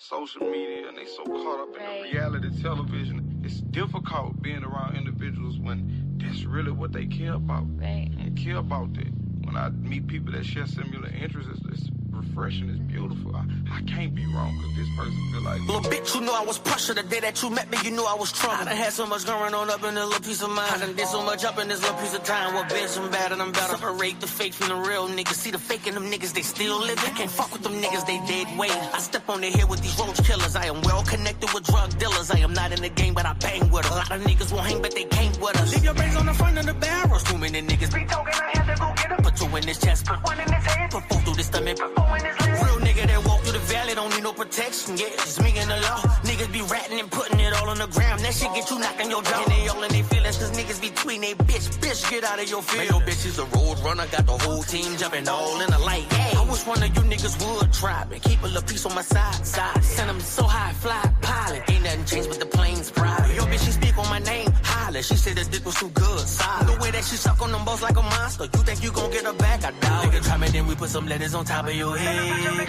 social media and they so caught up in the reality television. It's difficult being around individuals when that's really what they care about. They care about that. When I meet people that share similar interests, it's refreshing, it's beautiful. I can't be wrong because this person feel like... Little bitch, you know I was pressure the day that you met me, you knew I was trouble. I done had so much going on up in this little piece of mind. I done did so much up in this little piece of time. What bitch, I'm bad and I'm better. Separate the fake from the real niggas. See the fake in them niggas, they still living. Can't fuck with them niggas, they dead weight. I step on their head with these roach killers. I am well connected with drug dealers. I am not in the game, but I bang with them. A lot of niggas won't hang, but they came with us. Leave your brains on the front of the barrels. Too many niggas be talking, I had to go get them. Put two in this chest, put one in his head, put four through this stomach, put four in his leg. Real nigga that walk through the valley don't need no protection, yeah. Just me and the law. Niggas be ratting and putting it all on the ground. That shit get you knocking your jaw. And they all in their feelings, cause niggas between they bitch, get out of your field. Your bitch is a road runner, got the whole team jumping all in the light. Hey, I wish one of you niggas would try me. Keep a little piece on my side. Send them so high, fly, pilot. Ain't nothing changed but the plane's private. Your bitch, she speak on my name, holler. She said the dick was too good, solid. The way that she suck on them balls like a monster. You think you gon' get her back? I doubt it. Nigga try me, then we put some letters on top of your head.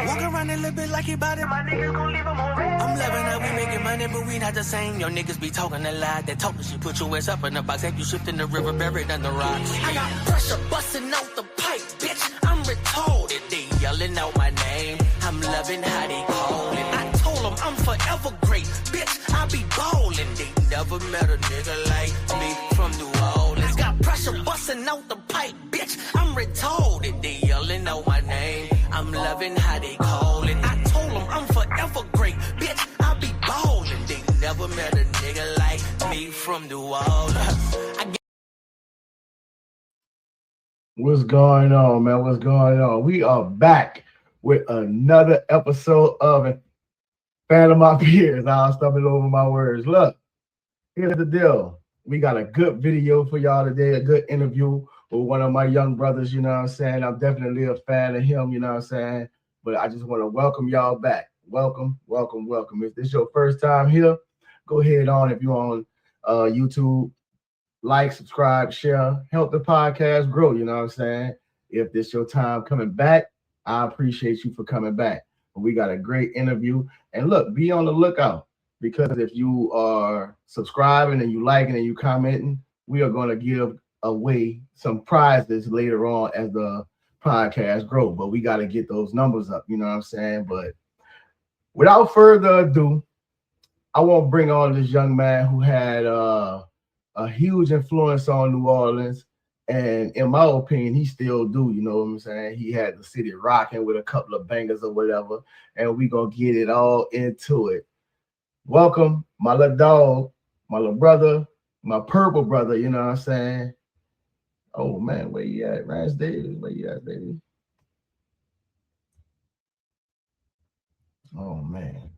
Walk around a little bit like he bout it. My niggas gon' leave him on red. I'm loving how we making money, but we not the same. Your niggas be talking a lot. That talking shit put your ass up in the box. Have you shift in the river, buried under rocks. I got pressure busting out the pipe, bitch. I'm retarded. They yelling out my name. I'm loving how they call it. I told them I'm forever great, bitch. I be ballin'. They never met a nigga like me from New Orleans. Got pressure busting out the pipe, bitch. I'm retarded. They yelling out my name. I'm loving how they call it. I told them I'm forever great, bitch. I be ballin'. They never met a nigga like me from New Orleans. What's going on, man? What's going on? We are back with another episode of Fan of My Peers. I'll stumbling over my words. Look, here's the deal. We got a good video for y'all today, a good interview with one of my young brothers, you know what I'm saying? I'm definitely a fan of him, you know what I'm saying? But I just want to welcome y'all back. Welcome, welcome, welcome. If this is your first time here, go ahead on. If you're on YouTube, like, subscribe, share, help the podcast grow, you know what I'm saying? If this is your time coming back, I appreciate you for coming back. We got a great interview. And look, be on the lookout, because if you are subscribing and you liking and you commenting, we are going to give away some prizes later on as the podcast grow, but we got to get those numbers up, you know what I'm saying? But without further ado, I want to bring on this young man who had a huge influence on New Orleans, and in my opinion, he still do, you know what I'm saying? He had the city rocking with a couple of bangers or whatever, and we gonna get it all into it. Welcome, my little dog, my little brother, my purple brother, you know what I'm saying? Oh man, where you at? Rantz Davis, where you at, baby? Oh man.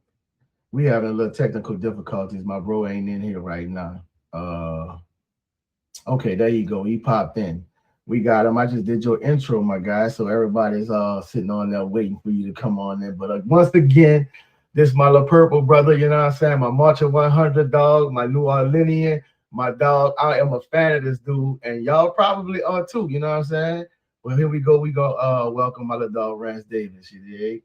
We having a little technical difficulties. My bro ain't in here right now. Okay, there you go. He popped in. We got him. I just did your intro, my guy. So everybody's sitting on there waiting for you to come on in. But once again, this is my little purple brother, you know what I'm saying? My March of 100 dog, my New Orleanian, my dog. I am a fan of this dude, and y'all probably are too, you know what I'm saying? Well, here we go. We go welcome my little dog, Rantz Davis, you dig?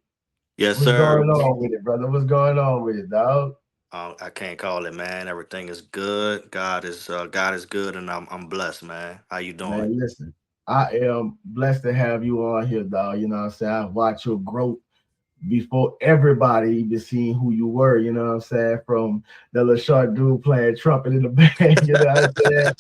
Yes, sir. What's going on with it, brother? What's going on with it, dog? I can't call it, man. Everything is good. God is good, and I'm blessed, man. How you doing? Man, listen, I am blessed to have you on here, dog. You know what I'm saying? I've watched your growth before everybody even seen who you were, you know what I'm saying? From the little short dude playing trumpet in the band, you know what I'm saying?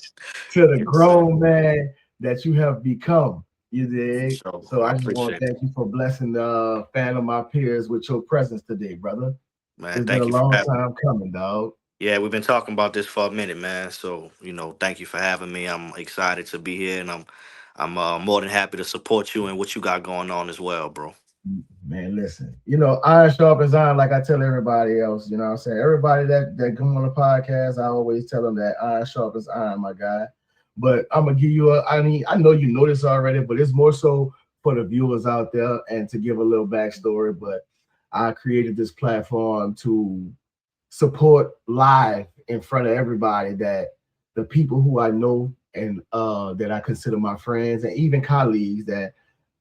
To the grown man that you have become, you dig? So I just want to thank you for blessing the Fan of My Peers with your presence today, brother. Man, it's been a long time coming, dog. Yeah, we've been talking about this for a minute, man. So, thank you for having me. I'm excited to be here, and I'm more than happy to support you and what you got going on as well, bro. Man, listen, iron sharpens iron, like I tell everybody else, you know what I'm saying? Everybody that come on the podcast, I always tell them that iron sharpens iron, my guy. But I'm going to give you I know you know this already, but it's more so for the viewers out there and to give a little backstory. But I created this platform to support live in front of everybody, that the people who I know and that I consider my friends and even colleagues, that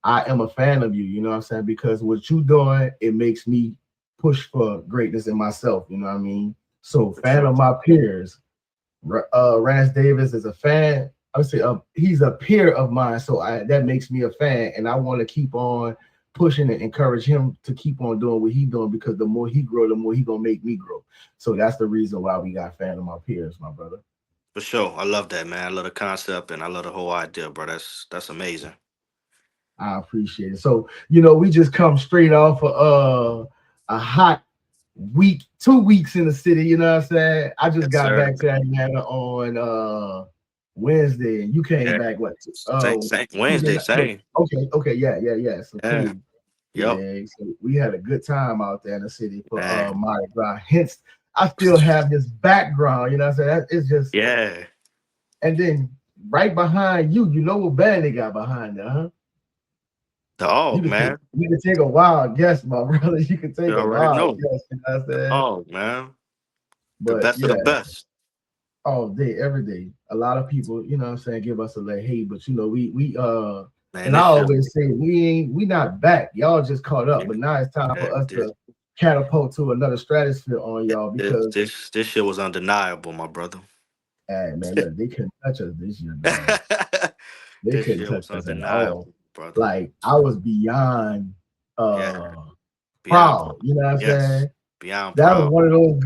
I am a fan of you. You know what I'm saying? Because what you doing, it makes me push for greatness in myself. You know what I mean? So, For fan sure. of my peers. Rantz Davis is a fan. I would say he's a peer of mine, so that makes me a fan, and I want to keep on pushing and encourage him to keep on doing what he's doing because the more he grow, the more he gonna make me grow. So that's the reason why we got fan of my peers, my brother. For sure. I love that, man. I love the concept and I love the whole idea, bro. That's amazing. I appreciate it. So we just come straight off of a hot week, 2 weeks in the city. You know what I'm saying? I just Yes, got sir. back to Atlanta on Wednesday, and you came Yeah. back what? Same Tuesday Wednesday, night. But same. okay, yeah. So Yeah. cool. Yep. Yeah, so we had a good time out there in the city for Man. Mardi Gras. Hence, I still have this background. You know what I'm saying? It's just, Yeah. and then right behind you, you know what band they got behind there, huh? Dog, man. You can take a wild guess, my brother. You can take You a already wild know. guess. You know what I'm saying? Dog, man. The But best of yeah, the best. all day, every day. A lot of people, you know what I'm saying, give us a little hate, but we Man, and I this shit. always say we not back. Y'all just caught up, but now it's time Yeah, for us this, to catapult to another stratosphere on y'all because this shit was undeniable, my brother. hey man, look, they couldn't touch us this year, dog. They This couldn't shit touch was us at all. undeniable, brother. Like I was beyond Yeah, uh beyond proud, pro. you know what I'm Yes, saying? beyond That was proud.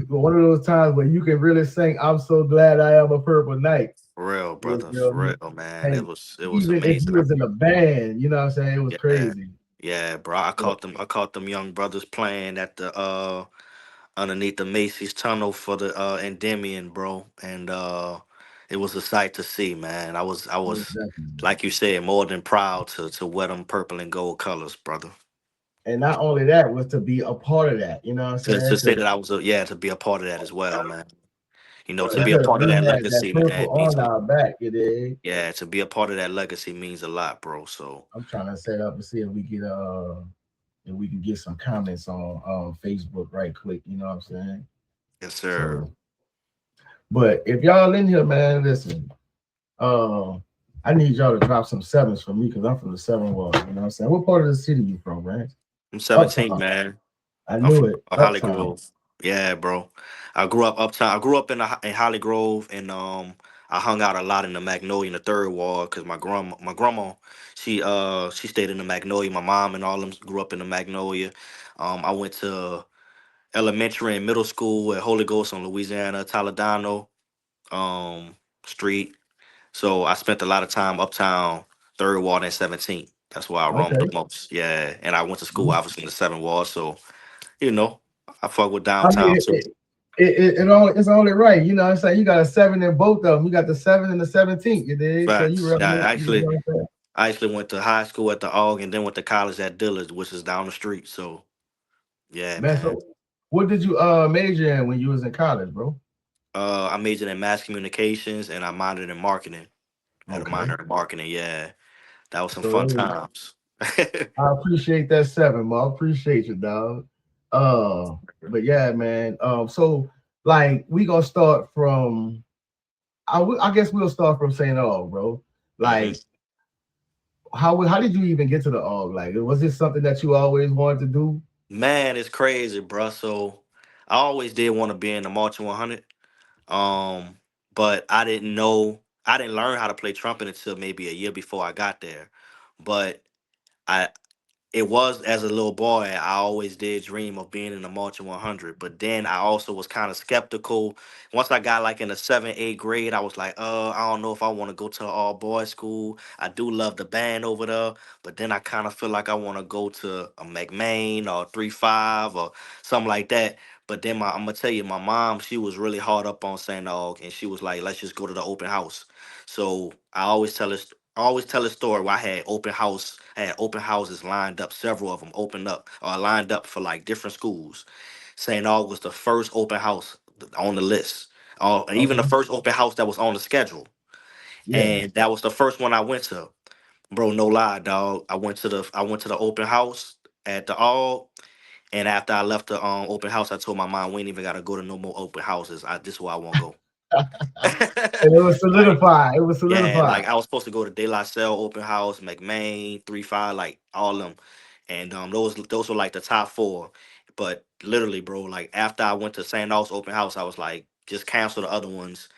one of those times where you can really sing I'm so glad I am a purple knight. For real, You brother. feel For me? real, man. And It was even if you amazing. was in a band, you know what I'm saying, it was Yeah, crazy. yeah, bro. But I caught them young brothers playing at the underneath the Macy's tunnel for the Endymion, bro. And it was a sight to see, man. I most was definitely. like you said, more than proud to wear them purple and gold colors, brother. And not only that was to be a part of that, you know what I'm To saying? say To that I was yeah, to be a part of that as well, man. You know, to be a because part of we that had that legacy, purple man, means on a our back, you dig? yeah, to be a part of that legacy means a lot, bro. So I'm trying to set up and see if we can get some comments on Facebook right quick, you know what I'm saying? yes, sir. So but if y'all in here, man, listen, uh I need y'all to drop some sevens for me because I'm from the seven ward, you know what I'm saying? What part of the city you from, man? I'm 17, Uptown. man. I I'm knew from it. Holly Uptown. Grove. Yeah, bro. I grew up uptown. I grew up in Holly Grove, and I hung out a lot in the Magnolia in the third ward because my grandma, she stayed in the Magnolia. My mom and all them grew up in the Magnolia. I went to elementary and middle school at Holy Ghost on Louisiana Toledano Street. So I spent a lot of time uptown, third ward and 17th. That's where I roamed the Okay. most. Yeah, and I went to school obviously in the seventh ward, so you know, I fuck with I mean, downtown too. it's only right. You know what I'm saying? You got a seven in both of them. You got the 7 and the 17th, you did. So you Facts. rep Yeah, it, you know what I'm saying? I actually went to high school at the AUG and then went to college at Dillard's, which is down the street. So yeah, Man, man. so what did you major in when you was in college, bro? I majored in mass communications and I minored in marketing. Had a Okay. minor in marketing. Yeah, that was some So fun hey, times. I appreciate that seven, man. I appreciate you, dog. But yeah, man. So like we gonna start from I guess we'll start from St. Aug, bro. hmm Like how did you even get to the Aug? Like was this something that you always wanted to do? Man, it's crazy, bruh. So I always did want to be in the Marching 100. Um, but I didn't learn how to play trumpet until maybe a year before I got there. But I it was as a little boy, I always did dream of being in the Marching 100. But then I also was kind of skeptical. Once I got like in the seventh, eighth grade, I was like, I don't know if I want to go to an all boys school. I do love the band over there, but then I kind of feel like I want to go to a McMain or 3-5 or something like that. But then I'm gonna tell you, my mom, she was really hard up on St. Aug, and she was like, let's just go to the open house. So I always tell a story where I had open houses lined up, several of them opened up or lined up for like different schools. St. Aug was the first open house on the list. And even the Okay. first open house that was on the schedule. Yeah. And that was the first one I went to. Bro, no lie, dog. I went to the open house at the all. And after I left the open house, I told my mom we ain't even gotta go to no more open houses. This is where I wanna go. And it was Like, solidified. It was yeah, solidified. like I was supposed to go to De La Salle open house, McMain, 3-5, like all them, and those were like the top four. But literally, bro, like after I went to St. Aug's open house, I was like, just cancel the other ones.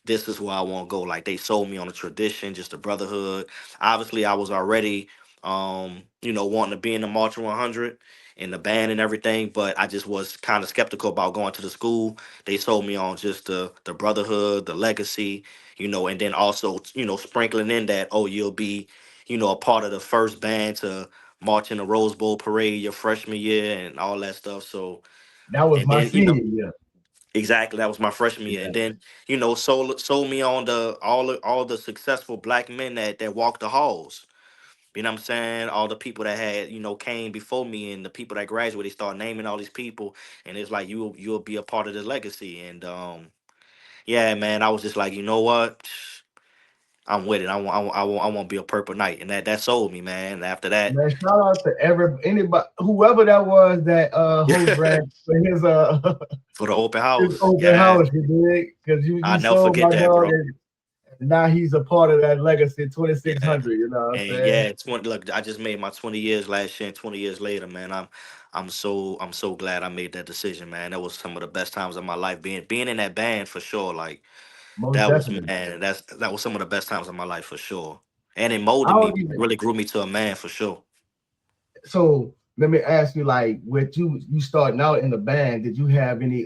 This is where I want to go. Like they sold me on the tradition, just the brotherhood. Obviously, I was already, wanting to be in the Marching 100 in the band and everything, but I just was kind of skeptical about going to the school. They sold me on just the brotherhood, the legacy, and then also, sprinkling in that, oh, you'll be, a part of the first band to march in the Rose Bowl parade your freshman year and all that stuff. So, That was and my then, senior year. exactly, that was my freshman year, and Yeah, then sold me on the all the successful black men that walked the halls. You know what I'm saying? All the people that had came before me, and the people that graduated, they start naming all these people, and it's like you'll be a part of the legacy. And yeah, man, I was just like, you know what? I'm with it. I want to be a Purple Knight, and that sold me, man. And after that, man. Shout out to anybody, whoever that was that host ran for his for the open his house, open yeah, house, you did, because you I never sold forget my that, dog, bro. and now he's a part of that legacy Yeah. 2600. You know what I'm And saying? yeah, 20, look, I just made my 20 years last year, and 20 years later, man, I'm so glad I made that decision, man. That was some of the best times of my life, being in that band for sure. Like Most that was, definitely. man, that was some of the best times of my life for sure. And it I molded me, don't even. really grew me to a man for sure. So let me ask you, like, with you starting out in the band, did you have any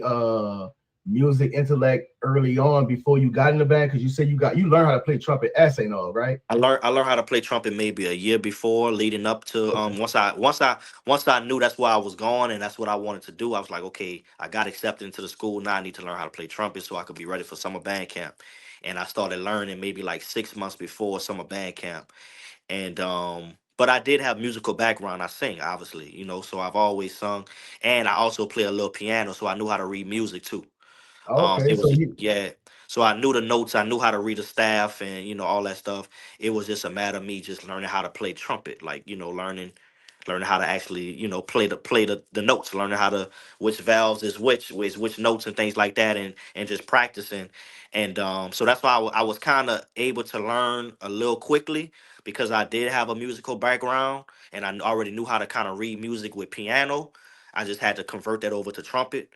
music intellect early on before you got in the band? Because you said you learned how to play trumpet at St. Aug, right? I learned how to play trumpet maybe a year before, leading up to Okay. once I knew that's where I was going and that's what I wanted to do. I was like, okay, I got accepted into the school. Now I need to learn how to play trumpet so I could be ready for summer band camp. And I started learning maybe like 6 months before summer band camp. And but I did have musical background. I sing, obviously, so I've always sung, and I also play a little piano, so I knew how to read music too. Okay. It So was just, you yeah. So I knew the notes, I knew how to read a staff, and all that stuff. It was just a matter of me just learning how to play trumpet, like learning how to actually play the notes, learning how to which valves is which notes and things like that, and just practicing. And so that's why I was kind of able to learn a little quickly because I did have a musical background and I already knew how to kind of read music with piano. I just had to convert that over to trumpet.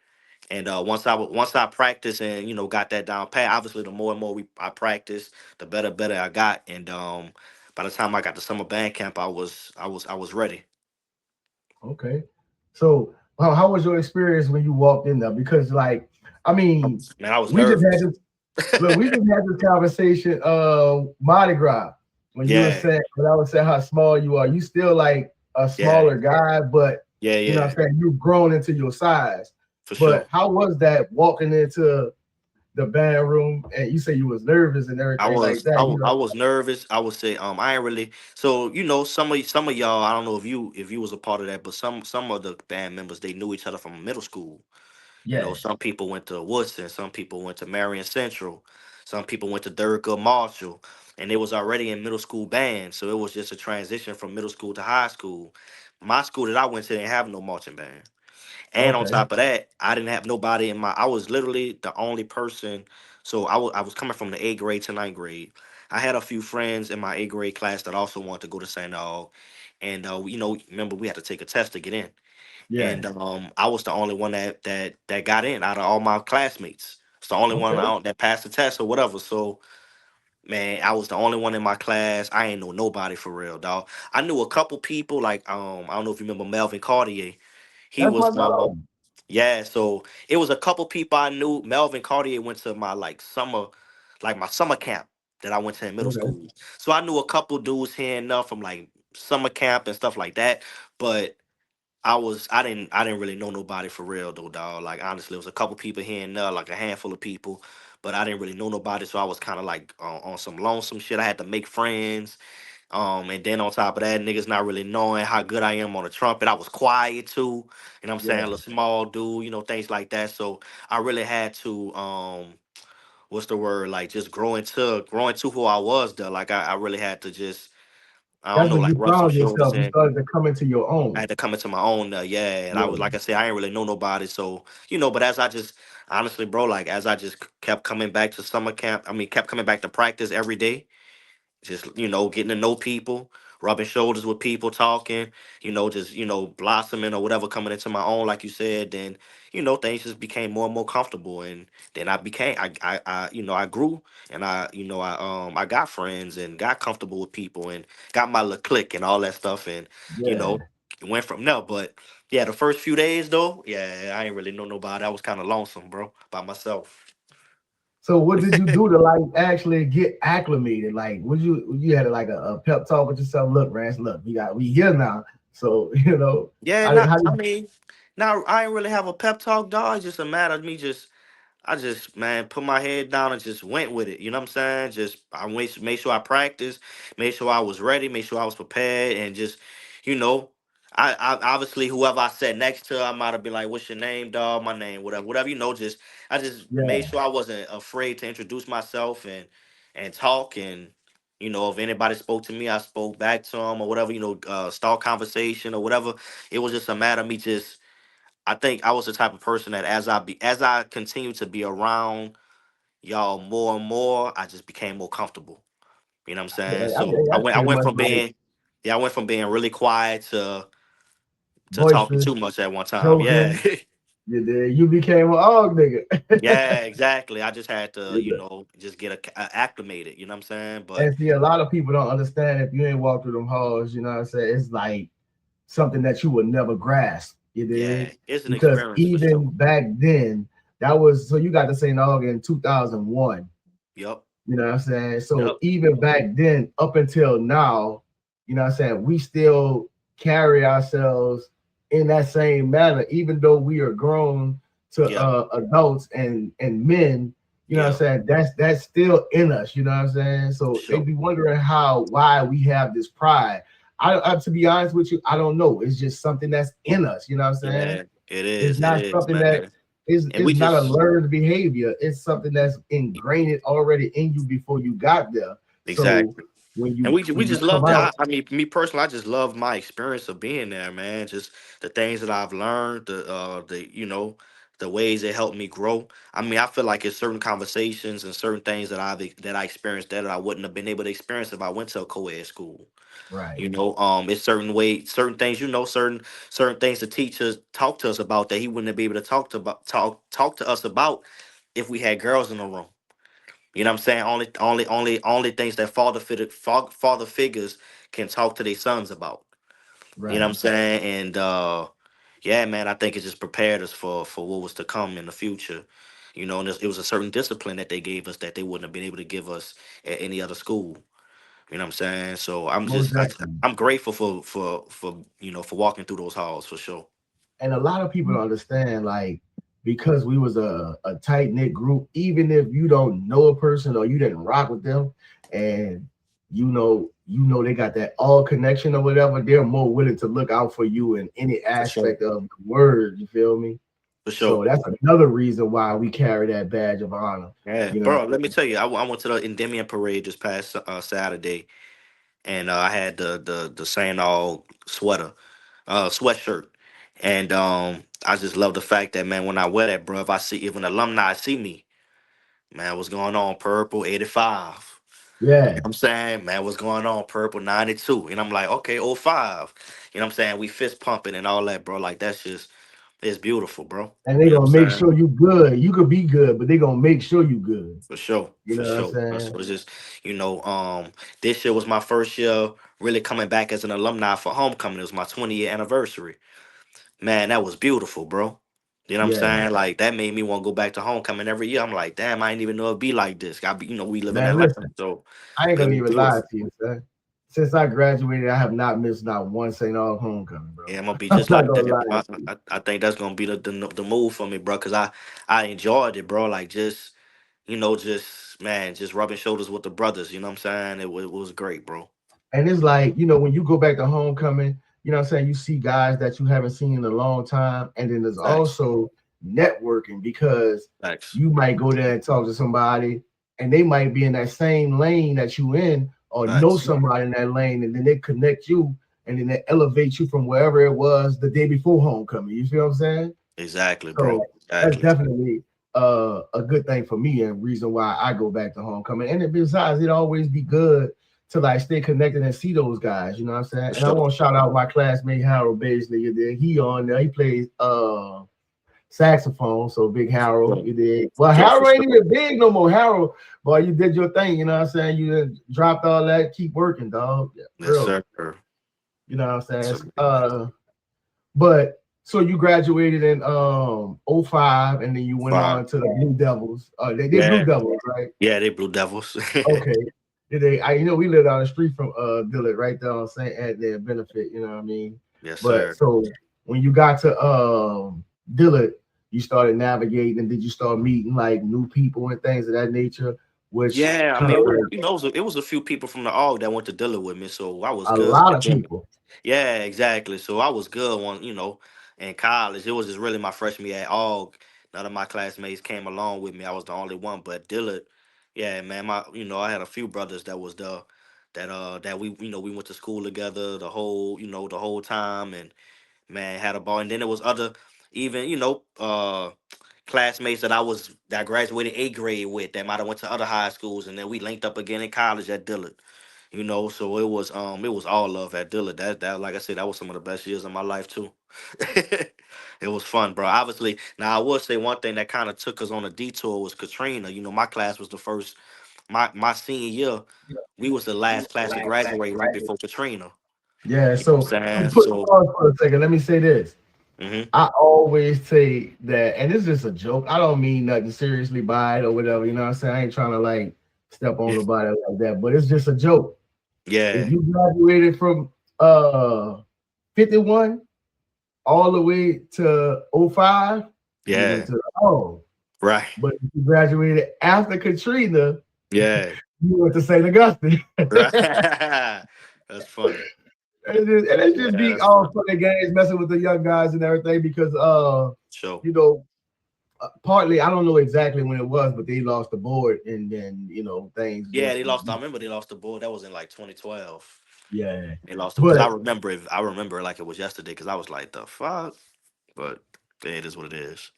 And once I practiced and got that down pat, obviously the more and more I practiced, the better I got. And by the time I got to summer band camp, I was ready. okay? So how was your experience when you walked in there? Because like, I mean, Man, I was we just had nervous. this look, we just had this conversation Mardi Gras Yeah, when I was saying how small you are. You still like a yeah, smaller guy, but yeah, you know what yeah, I'm saying, you've grown into your size. for But sure. how was that walking into the band room and you say you was nervous and I everything like was I, that, wa- I was nervous. I would say I ain't really so some of y'all, I don't know if you was a part of that, but some of the band members, they knew each other from middle school. yes. Some people went to Woodson, some people went to Marion Central, some people went to Thurgood Marshall, and they was already in middle school band. So it was just a transition from middle school to high school. My school that I went to didn't have no marching band. And on Okay. top of that, I didn't have nobody I was literally the only person. So I was coming from the eighth grade to ninth grade. I had a few friends in my eighth grade class that also wanted to go to St. Aug. And remember we had to take a test to get in, and Yes. I was the only one that got in out of all my classmates. It's the only one Okay. out that passed the test or whatever. So man, I was the only one in my class. I ain't know nobody for real, dog. I knew a couple people like I don't know if you remember Melvin Cartier. He That's my was dog. yeah. So it was a couple people I knew. Melvin Cartier went to my my summer camp that I went to in middle Okay. school. So I knew a couple dudes here and there from like summer camp and stuff like that. But I didn't really know nobody for real though, dog. Like honestly, it was a couple people here and there, like a handful of people, but I didn't really know nobody, so I was kind of like on some lonesome shit. I had to make friends, and then on top of that, niggas not really knowing how good I am on the trumpet. I was quiet too, you know what I'm saying, a Yeah. little small dude, things like that. So I really had to what's the word, like just grow into who I was though. Like I really had to just I don't That's know, when like you rub some found shoulders yourself. You in. started to come into your I own. had to come into my own, yeah. And I was, Yeah, like I said, I didn't really know nobody. So, but as I just, honestly, bro, like as I just kept coming back to summer camp, I mean, kept coming back to practice every day, just getting to know people, rubbing shoulders with people, talking, just blossoming or whatever, coming into my own, like you said. Then things just became more and more comfortable, and then I grew, and I got friends and got comfortable with people and got my little clique and all that stuff, and you yeah. know went from there. But yeah, the first few days though, yeah, I ain't really know nobody. I was kind of lonesome, bro, by myself. So what did you do to like actually get acclimated? Like, would you had like a pep talk with yourself? Look, Rance, look, we here now. So Yeah, how I did mean, now I ain't really have a pep talk, dog. It's just a matter of me just I just, man, put my head down and just went with it. You know what I'm saying? Just made sure I practiced, made sure I was ready, made sure I was prepared, and just, you know, I obviously whoever I sat next to, I might have been like, "What's your name, dog? My name, whatever, whatever." Just I just made yeah, sure I wasn't afraid to introduce myself and talk, and if anybody spoke to me, I spoke back to them or whatever. Start conversation or whatever. It was just a matter of me just I think I was the type of person that as I continue to be around y'all more and more, I just became more comfortable. You know what I'm saying? So that's I pretty went much from like being really quiet to talking boisterous, too much at one time. Yeah. joking. You became an og nigga. Yeah, exactly. I just had to, You know? just get acclimated, you know what I'm saying? But And see, a lot of people don't understand if you ain't walked through them halls. You know what I'm saying? It's like something that you would never grasp. You yeah, dig? it's an Because experience for even sure. back then, that was so you got to St. Aug in 2001. Yep. You know what I'm saying? So Yep. even back then, up until now, you know what I'm saying, we still carry ourselves in that same manner, even though we are grown to Yep. adults and men, you know what I'm Yep. saying? That's still in us, you know what I'm saying? For So they sure. be wondering why we have this pride. To be honest with you, I don't know. It's just something that's in us, you know what I'm saying? Yeah, it It's is. It not is, something that man. And is we not a just learned behavior. It's something that's ingrained already in you before you got there. So exactly. when And you we just come love that. out, I mean, me personally, I just love my experience of being there, man. Just the things that I've learned, the ways it helped me grow. I mean, I feel like it's certain conversations and certain things that I experienced there that I wouldn't have been able to experience if I went to a co-ed school. right, It's certain things, certain things the teachers talk to us about that he wouldn't be able to talk to us about if we had girls in the room. You know what I'm saying? Only things that father figures can talk to their sons about. You know what I'm right. saying? And yeah, man, I think it just prepared us for what was to come in the future. And it was a certain discipline that they gave us that they wouldn't have been able to give us at any other school. You know what I'm saying? So Most definitely. I'm grateful for walking through those halls for sure. And a lot of people don't understand, like, because we was a tight knit group, even if you don't know a person or you didn't rock with them, and they got that all connection or whatever, they're more willing to look out for you in any For sure. aspect of the word. You feel me? For So sure. that's another reason why we carry that badge of honor. Yeah, You know, bro. Let me tell you, I went to the Endymion parade this past Saturday, and I had the Saint All sweatshirt, and I just love the fact that, man, when I wear that, bro, if an alumni see me, man, what's going on, Purple 85? You know yeah. what I'm saying, man, what's going on, Purple 92? And I'm like, okay, oh 05. You know what I'm saying? We fist pumping and all that, bro. Like it's beautiful, bro. And they You know gonna what I'm make saying? sure you good. You could be good, but they gonna make sure you good. For sure, You for know what I'm sure. saying? So it's just, you know, um, this year was my first year really coming back as an alumni for homecoming. It was my 20-year anniversary. Man, that was beautiful, bro. You know what I'm Yeah. saying? Like that made me want to go back to homecoming every year. I'm like, damn, I didn't even know it'd be like this. We live in Man, Atlanta, listen. so I ain't it gonna was even lie beautiful. to you, sir. Since I graduated, I have not missed not one St. Aug homecoming, bro. Yeah, I'm gonna be I'm just not like gonna that, lie bro. to you. I think that's gonna be the move for me, bro. Cause I enjoyed it, bro. Like just man, just rubbing shoulders with the brothers. You know what I'm saying? It was great, bro. And it's like, when you go back to homecoming, you know what I'm saying? You see guys that you haven't seen in a long time. And then there's Facts, also networking because facts. you might go there and talk to somebody and they might be in that same lane that you in, or know Facts. somebody in that lane, and then they connect you, and then they elevate you from wherever it was the day before homecoming. You see what I'm saying? Exactly, bro. So that's Exactly. definitely a good thing for me, and reason why I go back to homecoming. And it, besides, it always be good to like stay connected and see those guys. You know what I'm saying? For And I sure. want to shout out my classmate Harold Beasley. You did. He on there. He plays saxophone. So big Harold. For You did. Well, sure. For Harold ain't sure. even big no more. Harold, boy, you did your thing. You know what I'm saying? You done dropped all that. Keep working, dog. Yeah, Yes, real. sir. You know what I'm saying? So, But so you graduated in '05, and then you went five. on to the Blue Devils. They Blue Yeah. Devils, right? Yeah, they Blue Devils. Okay. Did they I we live down the street from Dillard right there on St. Anthony Benefit, you know what I mean? Yes, But sir. so when you got to Dillard, you started navigating, and did you start meeting like new people and things of that nature, which Yeah, I kind mean, of like it was a few people from the AUG that went to Dilla with me, so I was a good lot with of them. people. Yeah, exactly. So I was good on, in college. It was just really my freshman year at AUG. None of my classmates came along with me. I was the only one. But Dillard, yeah, man, I had a few brothers that was the that we went to school together the whole time, and man, had a ball. And then there was other even, classmates that I graduated eighth grade with that might have went to other high schools, and then we linked up again in college at Dillard. So it was all love at Dillard. That like I said, that was some of the best years of my life too. It was fun, bro. Obviously, now I will say one thing that kind of took us on a detour was Katrina. My class was the first my senior year. We was the last class to graduate right before Katrina. Yeah, You know so what I'm saying? put So, pause for a second. Let me say this. hmm I always say that, and it's just a joke. I don't mean nothing seriously by it or whatever. You know what I'm saying? I ain't trying to like step on nobody like that, but it's just a joke. If yeah, you graduated from 51 all the way to '05, you went yeah, to the hall. right, But if you graduated after Katrina, yeah, you went to St. Augustine. right. That's funny. And it's Yeah, just be that's all funny. fun and games messing with the young guys and everything because So, you know, partly I don't know exactly when it was, but they lost the board and then things yeah, just they lost. I remember they lost the ball. That was in like 2012. yeah. They lost them because But I remember it. I remember it like it was yesterday because I was like, the fuck. But yeah, it is what it is.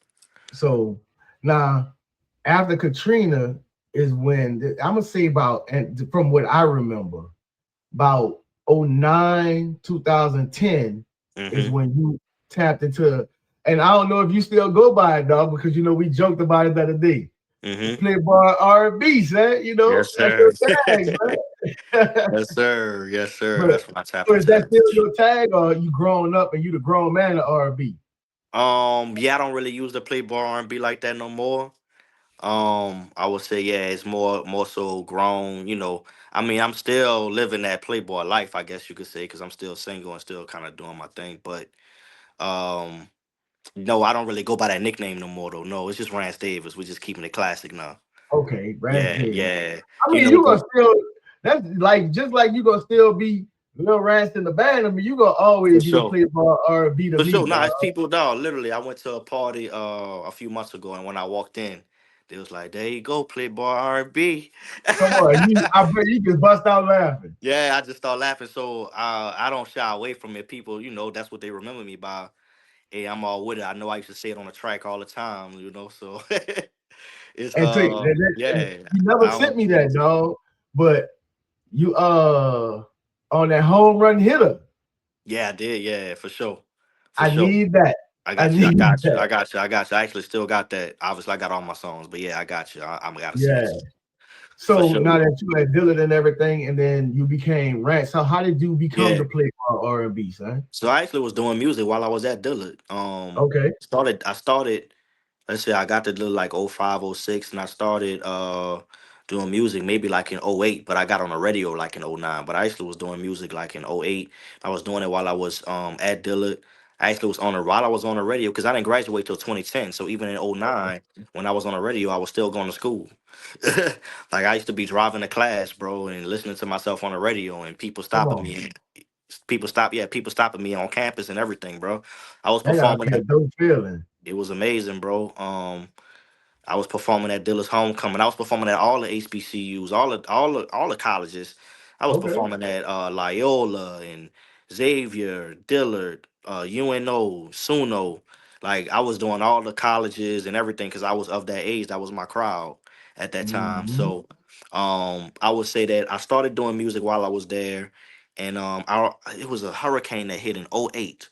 so now after Katrina is when I'm gonna say about, and from what I remember, about '09 2010 is Mm-hmm. when you tapped into, and I don't know if you still go by it, dog, because we joked about it the other day. Mm-hmm. Playboy R&B, son. Yes, That's sir. your tag, man. Yes, sir. Yes, sir. But That's when I tapped so is into that that still for sure. your tag, or you growing up and you the grown man of R&B? Yeah, I don't really use the Playboy R&B like that no more. I would say yeah, it's more so grown. I mean, I'm still living that Playboy life, I guess you could say, because I'm still single and still kind of doing my thing. But um, no, I don't really go by that nickname no more though. No, it's just Rantz Davis. We're just keeping it classic now. Okay, Rance Yeah, Davis. yeah. I You mean, know, you gonna but still that's like just like you gonna still be Lil Rance in the band. I mean, you gonna for always be the sure. Playboy R&B to For me, sure. dog. Nah, it's people dog. Literally, I went to a party a few months ago, and when I walked in, they was like, "There you go, Playboy R&B." Come on, I bet you just bust out laughing. Yeah, I just start laughing. So I don't shy away from it. People, that's what they remember me by. Hey, I'm all with it. I know I used to say it on the track all the time. So it's And take and yeah. you never I sent don't. me that, dog. But you on that home run hitter. Yeah, I did. Yeah, for sure, for I sure. need that. I I got you. I need got you. that. I got you. I got you. I actually still got that. Obviously, I got all my songs, but yeah, I got you. I gotta send it Yeah. to you for So sure. now that you had Dillard and everything, and then you became Rant. So how did you become Yeah. the Playboy R&B, son? So I actually was doing music while I was at Dillard. Okay. I started. Let's say I got to do like '05, '06, and I started doing music maybe like in '08, but I got on the radio like in '09. But I actually was doing music like in '08. I was doing it while I was at Dillard. I actually was on the while I was on the radio because I didn't graduate till 2010. So even in '09, when I was on the radio, I was still going to school. Like I used to be driving to class, bro, and listening to myself on the radio, and people Come stopping on. me. People stopping me on campus and everything, bro. I was That gotta performing be a at. dope feeling. It was amazing, bro. I was performing at Dillard's homecoming. I was performing at all the HBCUs, all the colleges. I was Okay. performing at Loyola and Xavier, Dillard, UNO, Suno. Like I was doing all the colleges and everything because I was of that age. That was my crowd at that time. Hmm. So I would say that I started doing music while I was there, and it was a hurricane that hit in '08.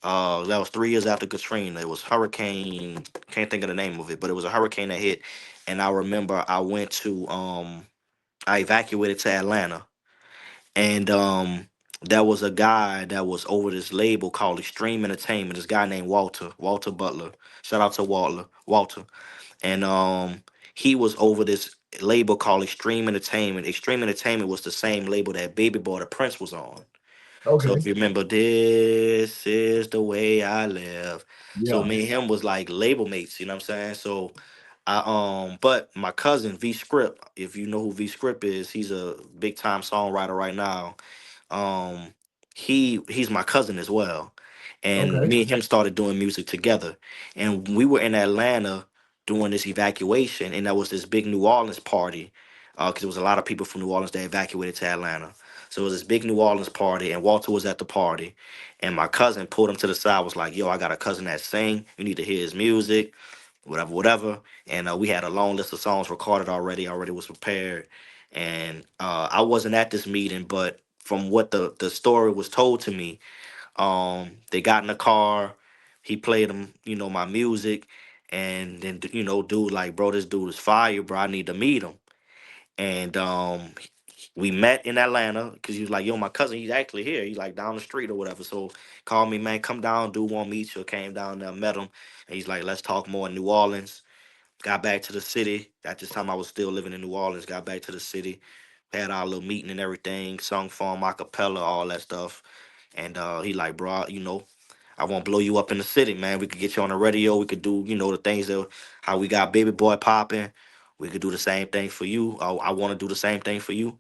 That was 3 years after Katrina. It was hurricane. Can't think of the name of it, but it was a hurricane that hit, and I remember I evacuated to Atlanta, and there was a guy that was over this label called Extreme Entertainment. This guy named Walter Butler. Shout out to Walter, and he was over this label called Extreme Entertainment. Extreme Entertainment was the same label that Baby Boy the Prince was on. So Okay. if you remember, this is the way I live. So Yeah. me and him was like label mates, you know what I'm saying? So but my cousin V Script, if you know who V Script is, he's a big time songwriter right now. um he's my cousin as well, and Okay. me and him started doing music together, and we were in Atlanta doing this evacuation, and there was this big New Orleans party, because there was a lot of people from New Orleans that evacuated to Atlanta. So it was this big New Orleans party, and Walter was at the party, and my cousin pulled him to the side, was like, yo, I got a cousin that sing, you need to hear his music, whatever. And we had a long list of songs recorded already was prepared. And I wasn't at this meeting, but from what the story was told to me, they got in the car, he played them, my music, and then dude, like, bro, this dude is fire, bro, I need to meet him. And we met in Atlanta because he was like, yo, my cousin, he's actually here. He's like down the street or whatever. So called me, man, come down, dude, want to meet you. Came down there, met him. And he's like, let's talk more in New Orleans. Got back to the city. At this time, I was still living in New Orleans. Got back to the city, had our little meeting and everything, sung for him, acapella, all that stuff. And he like, bro, I want to blow you up in the city, man. We could get you on the radio. We could do, the things that how we got Baby Boy popping. We could do the same thing for you. I want to do the same thing for you.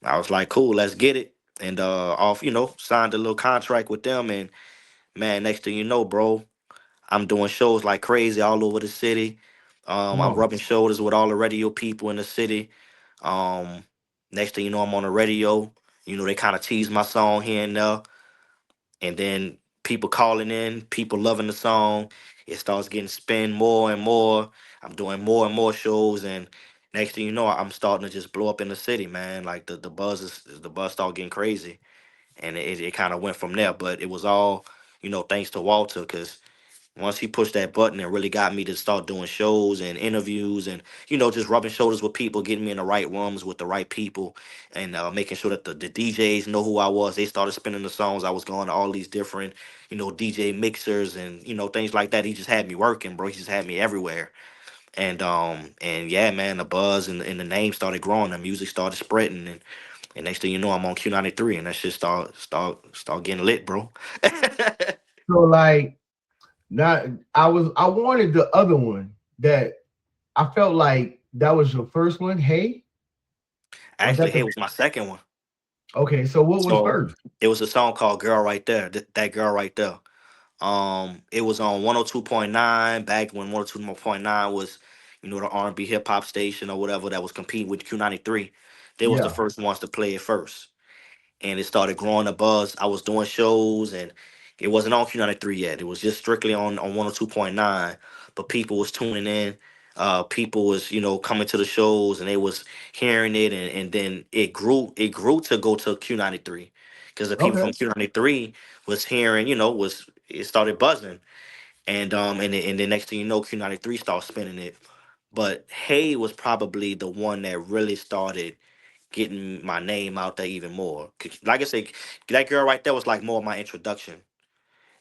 I was like, cool, let's get it. And signed a little contract with them. And man, next thing you know, bro, I'm doing shows like crazy all over the city. Come I'm on. rubbing shoulders with all the radio people in the city. Um, Next thing you know, I'm on the radio. They kind of tease my song here and there, and then people calling in, people loving the song. It starts getting spin more and more. I'm doing more and more shows, and next thing you know, I'm starting to just blow up in the city, man. Like the buzz started getting crazy, and it kind of went from there. But it was all, thanks to Walter, because once he pushed that button, it really got me to start doing shows and interviews, and just rubbing shoulders with people, getting me in the right rooms with the right people, and making sure that the DJs know who I was. They started spinning the songs. I was going to all these different DJ mixers and things like that. He just had me working, bro. He just had me everywhere. And yeah, man, the buzz and the name started growing. The music started spreading, and next thing you know, I'm on Q93, and that shit start getting lit, bro. So like, not I wanted the other one that I felt like that was your first one. Hey, was Actually, that hey, it the was my second one. okay? So what was So first? it was a song called "Girl Right There." That girl right there. It was on 102.9 back when 102.9 was, the R&B hip hop station or whatever that was competing with Q93. They was the Yeah. first ones to play it first, and it started growing a buzz. I was doing shows, and it wasn't on Q93 yet. It was just strictly on 102.9. But people was tuning in. People was coming to the shows, and they was hearing it, and then it grew to go to Q93 because the people Okay. from Q93 was hearing, was it started buzzing, and the next thing you know, Q93 started spinning it. But Hey was probably the one that really started getting my name out there even more. 'Cause like I said, that girl right there was like more of my introduction.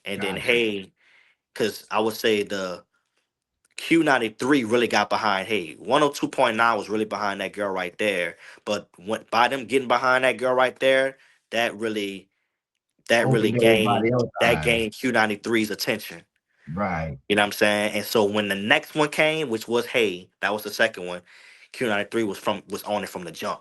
And then Gotcha. Hey, because I would say the Q93 really got behind Hey. 102.9 was really behind that girl right there. But by them getting behind that girl right there, that really that really Opened gained everybody else that eyes. gained Q93's attention. Right. You know what I'm saying? And so when the next one came, which was Hey, that was the second one, Q93 was on it from the jump.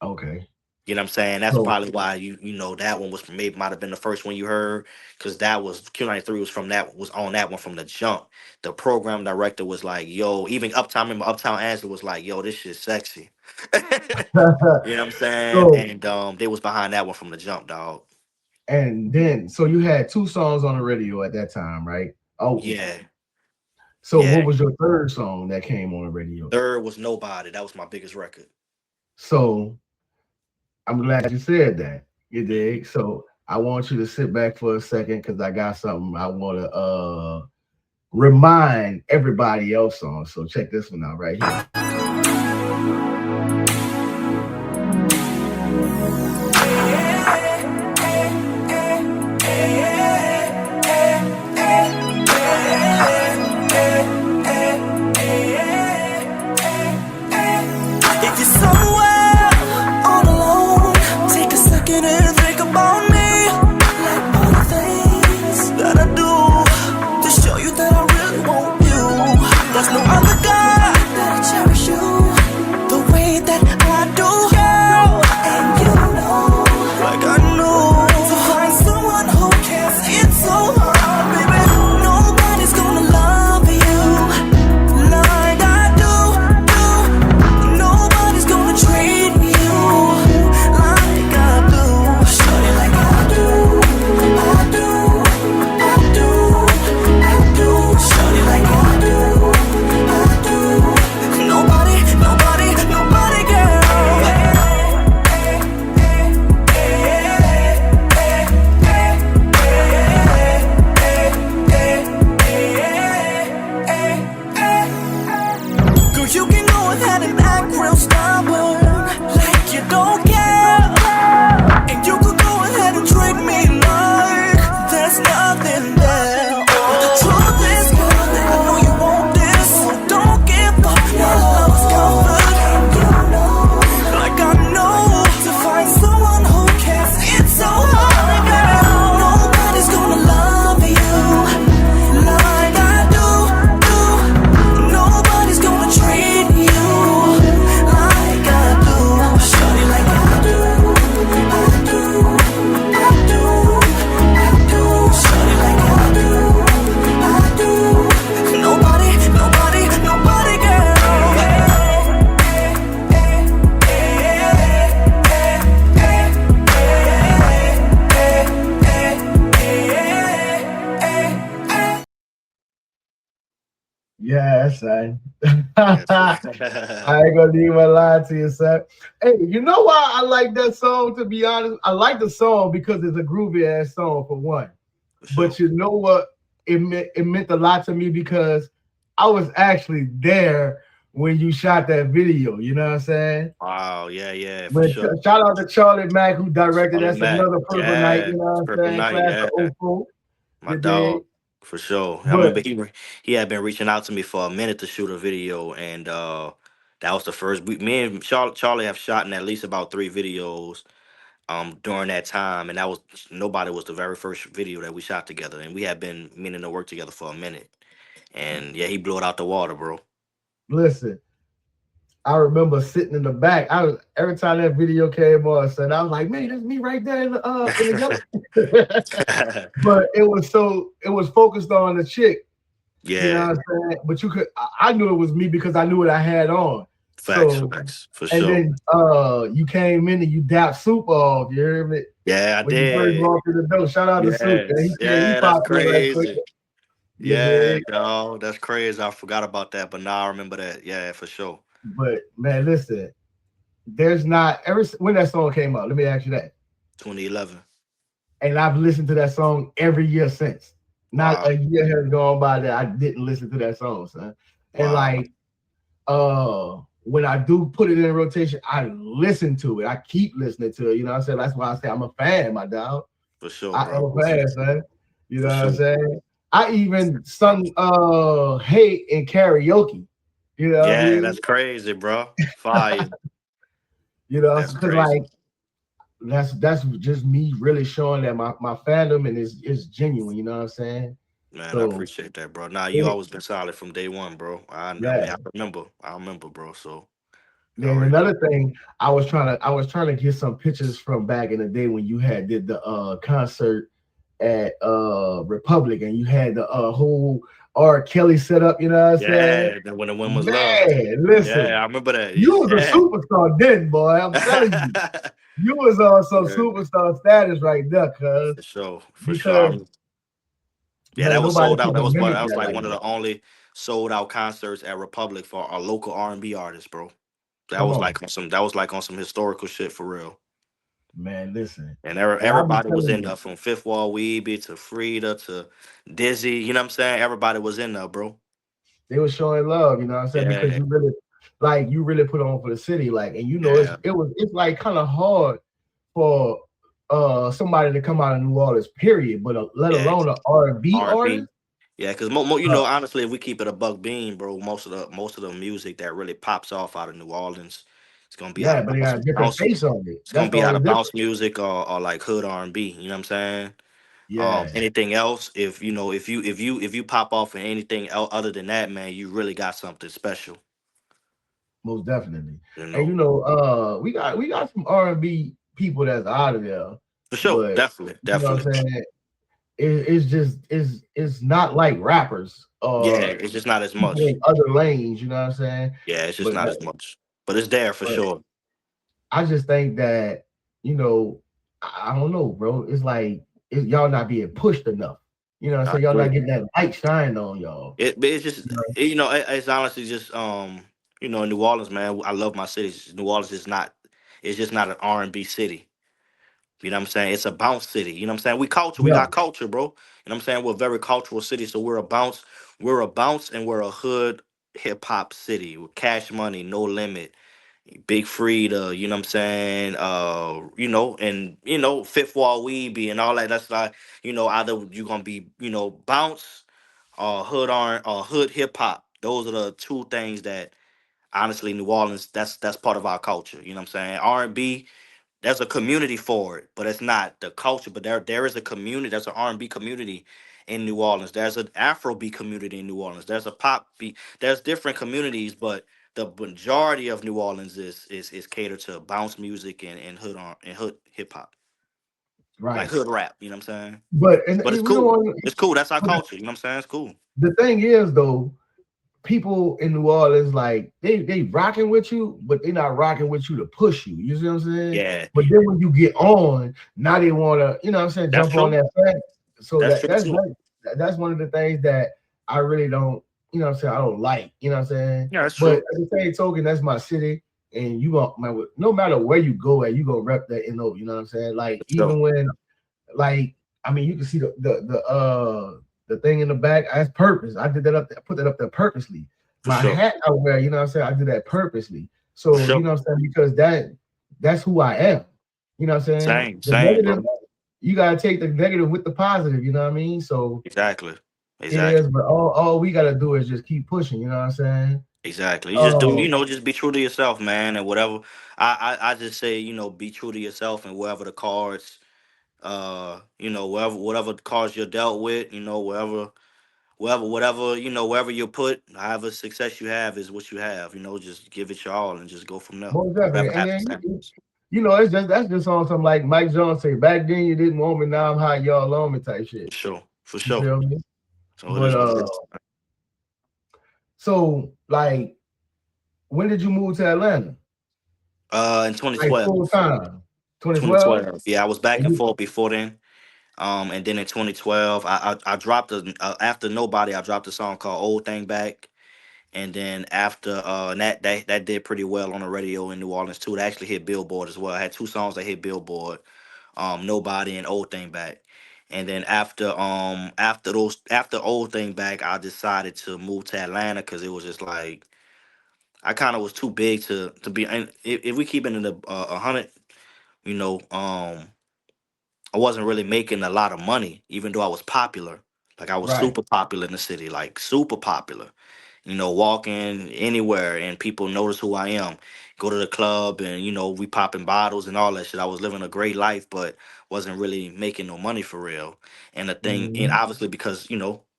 Okay. You know what I'm saying? That's So probably why you know that one was maybe might have been the first one you heard, because that was Q93 was from that was on that one from the jump. The program director was like, "Yo," even Uptown, remember Uptown Angela was like, "Yo, this shit's sexy." You know what I'm saying? so And they was behind that one from the jump, dog. and then so you had two songs on the radio at that time, right? Oh, Yeah, so what yeah. was your third song that came on the radio? Third was Nobody. That was my biggest record. So I'm glad you said that. You Mhm. dig? So I want you to sit back for a second because I got something I want to remind everybody else on. So check this one out right here. If you're somewhere all alone, take a second and think about me. Like all the things that I do to show you that I really want you. There's no other guy that'll cherish you the way that I do, girl. And you know, like I know, to find someone who cares, it's so hard, baby. Nobody's gonna love you like I do. Nobody's gonna treat you like I do. Shorty, like I do. I do. I do. I do. Shorty, like I do. I do. Nobody, nobody, nobody, girl. Girl, you can go ahead and act real stubborn, like you don't care. And you could go ahead and treat me like there's nothing there. But the truth is, girl, that I know you want this, so don't give up. Your love is covered, and you know, like I know, to find someone who cares, it's so hard, girl. Nobody's gonna love you like I do. Nobody's gonna treat you like I do. Shorty, like I do. I do. I do. I do. Shorty, like I do. I do. Nobody, nobody, nobody, girl. Yes, son. Yes, I ain't gonna even lie to you, son. Hey, you know why I like that song? To be honest, I like the song because it's a groovy ass song for one. for sure. But you know what? It meant a lot to me because I was actually there when you shot that video. You know what I'm saying? Wow, yeah, for But sure. shout out to Charlie Mack who directed. Charlie That's Mack, another purple night. yeah, You know what I'm Purple saying? Night, Class of yeah, '04. my You dig? dog, for sure. I But remember he had been reaching out to me for a minute to shoot a video, and that was the first. Me and Charlie have shot in at least about 3 videos during that time, and that was Nobody was the very first video that we shot together, and we had been meaning to work together for a minute, and yeah, he blew it out the water, bro. listen, I remember sitting in the back. I was every time that video came on, son, I was like, man, that's me right there in the yellow. But it was focused on the chick, you know Yeah, what I'm saying? But I knew it was me because I knew what I had on. So facts, for and sure. then you came in and you dapped Soup off, you hear me? Yeah, I When you first did. walked through the door. Shout out to Soup, man. Yes. He Yeah, that's popped in right quick. crazy. You Yeah, dig? dog. That's crazy. I forgot about that, but now I remember that. Yeah, for sure. But man, listen, there's not ever when that song came out, let me ask you that. 2011. And I've listened to that song every year since. Not Wow. a year has gone by that I didn't listen to that song, son. And Wow. like when I do put it in rotation, I listen to it. I keep listening to it. You know what I'm saying? That's why I say I'm a fan, my dog. For sure, I am bro. a fan, son. You know For what I'm sure. saying? I even sung Hate in karaoke. You know what I Yeah, mean? that's crazy, bro. Fire. You know, That's because crazy. like that's just me really showing that my fandom and is genuine, you know what I'm saying? Man, I So appreciate that, bro. Nah, you it, always been solid from day one, bro. I mean, yeah, I remember, bro. So You Then already another know. thing, I was trying to get some pictures from back in the day when you had did the concert at Republic and you had the whole R. Kelly set up, you know what I'm saying? Yeah, when the wind was love. Man, Yeah, listen, I remember that. you was a Yeah. superstar then, boy. I'm telling you. You was on some Yeah, superstar status right there, cuz. for sure, for sure. Because Yeah, that was nobody sold out. could That have was mimicked that was that like like one of that. the only sold out concerts at Republic for our local R&B artists, bro. That Come was on, like on some that was like on some historical shit for real. man. Listen. And And I be everybody was telling in you, there from Fifth Wall Weeby to Frida to Dizzy. You know what I'm saying? Everybody was in there, bro. they was showing love, you know what I'm saying? Because Yeah, you really put on for the city, like, and yeah, it's like kind of hard for somebody to come out of New Orleans, period, but let yeah. alone an R&B R&B. artist. Yeah, because Uh, honestly, if we keep it a buck bean, bro, most of the music that really pops off out of New Orleans, it's gonna be out yeah, of but they got a different bounce. face on it. It's gonna That's the be out only of difference. bounce music or like hood R&B. You know what I'm saying? Yeah, Anything else, if you pop off in anything other than that, man, you really got something special. most definitely. You And know, we got some R&B people that's out of there, for sure, but definitely, you know what I'm definitely. saying? It's just it's not like rappers Yeah, or it's just not as people much. in other lanes. You know what I'm saying? Yeah, it's just But not as much, but it's there for but sure. I just think that you know I don't know, bro. It's like y'all not being pushed enough. You know what I'm I saying? Y'all not agree. getting that light shine on y'all. But it's just You know? it's honestly just in New Orleans, man. I love my city. New Orleans is not. It's just not an R&B city. You know what I'm saying? It's a bounce city. You know what I'm saying? We culture. We Yeah, got culture, bro. You know what I'm saying? We're a very cultural city. So we're a bounce. We're a bounce and we're a hood hip hop city with cash money, no limit. Big Frida, you know what I'm saying? And Fifth Wall Weeby and all that. That's like, either you're gonna be, bounce or hood hip hop. Those are the two things that honestly New Orleans, that's part of our culture. You know what I'm saying? R&B, there's a community for it, but it's not the culture. But there is a community. There's an R&B community in New Orleans. There's an Afrobeat community in New Orleans. There's a pop beat. There's different communities, but the majority of New Orleans is catered to bounce music and hood hip hop, like right. hood rap. You know what I'm saying? But But it's you know cool. what? It's cool. That's our But culture. You know what I'm saying? It's cool. the thing is though, people in New Orleans, like they rocking with you, but they not rocking with you to push you. You see what I'm saying? Yeah, But then when you get on, now they wanna, you know what I'm saying, that's jump on true. that track. So That's true too. that's one of the things that I really don't, you know what I'm saying, I don't like, you know what I'm saying? Yeah, that's But true. at the same token, that's my city. And you going no matter where you go at, you gonna rep that NO, you know what I'm saying? Like For sure. even when like I mean you can see the thing in the back. That's purpose. I did that up there, I put that up there purposely. For My sure. hat I wear, you know what I'm saying? I did that purposely. For So you sure. know what I'm saying? Because that's who I am. You know what I'm saying? Same. The Same, negative, bro. you gotta take the negative with the positive, you know what I mean? So Exactly. it is, Exactly. but all we gotta do is just keep pushing, you know what I'm saying? Exactly. You just do, Um, just be true to yourself, man, and whatever. I just say, be true to yourself and wherever the cards, whatever cards you're dealt with, whatever, wherever you're put, however success you have is what you have. Just give it your all and just go from there. most Whatever definitely. And happens, then happens. it's just that's just on some like Mike Jones say, back then you didn't want me, now I'm hot, y'all on me type shit. For sure. For You sure. feel me? So it But is what it is. so like when did you move to Atlanta? In Like 2012. full time. 2012? 2012. Yeah, I was back And and you, forth before then. And then in 2012, I dropped after Nobody. I dropped a song called Old Thing Back. And then after and that did pretty well on the radio in New Orleans too. It actually hit Billboard as well. I had two songs that hit Billboard, Nobody and Old Thing Back. And then after Old Thing Back, I decided to move to Atlanta because it was just like I kind of was too big to be. And if we keep it in the 100, you know, um, I wasn't really making a lot of money, even though I was popular. Like I was right. super popular in the city, like super popular. Walking anywhere and people notice who I am. Go to the club and we popping bottles and all that shit. I was living a great life, but wasn't really making no money for real. And the thing, and Mhm. obviously because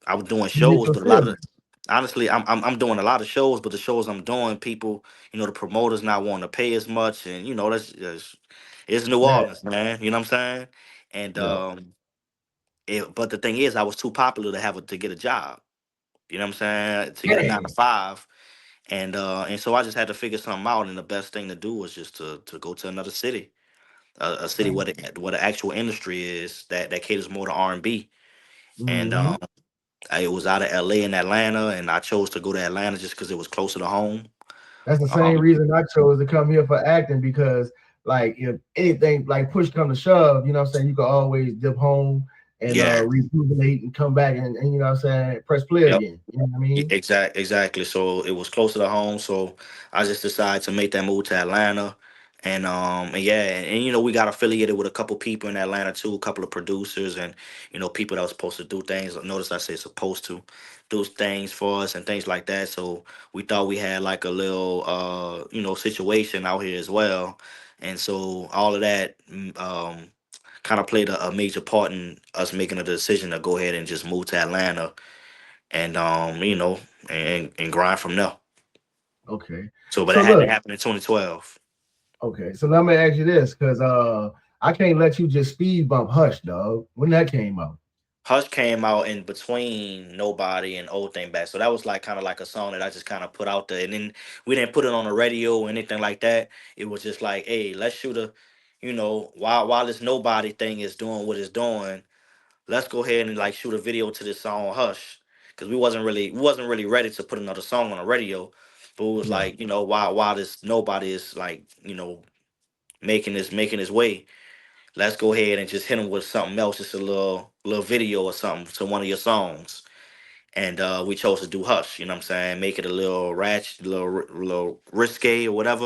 I was doing You miss shows, your but a lot of city. honestly, I'm doing a lot of shows, but the shows I'm doing, people, the promoters not wanting to pay as much, and that's it's New Man, Orleans, man. You know what I'm saying? And yeah. but the thing is, I was too popular to get a job. You know what I'm saying? To get a nine to Dang. five, and so I just had to figure something out. And the best thing to do was just to go to another city, a city where the actual industry is that caters more to R&B. And Mm-hmm. it was out of LA and Atlanta, and I chose to go to Atlanta just because it was closer to home. That's the same Um, reason I chose to come here for acting because, like, if anything, like push come to shove, you know what I'm saying, you can always dip home and yeah, rejuvenate and come back and you know what I'm saying, press play yep. again. You know what I mean? Exactly. So it was closer to home. So I just decided to make that move to Atlanta. And yeah, and we got affiliated with a couple people in Atlanta too, a couple of producers and people that was supposed to do things. Notice I say supposed to do things for us and things like that. So we thought we had like a little situation out here as well. And so all of that kind of played a major part in us making a decision to go ahead and just move to Atlanta and and grind from there. Okay. So, but So that had to look, happen in 2012. okay, so let me ask you this, because I can't let you just speed bump Hush, dog. When that came out. Hush came out in between Nobody and Old Thing Back, so that was like kind of like a song that I just kind of put out there, and then we didn't put it on the radio or anything like that. It was just like, hey, let's shoot a, while this Nobody thing is doing what it's doing, let's go ahead and like shoot a video to this song Hush, because we wasn't really ready to put another song on the radio, but it was Yeah. like while this Nobody is like making his way. Let's go ahead and just hit him with something else, just a little video or something to one of your songs. And we chose to do Hush. You know what I'm saying? Make it a little ratchet, little risque or whatever.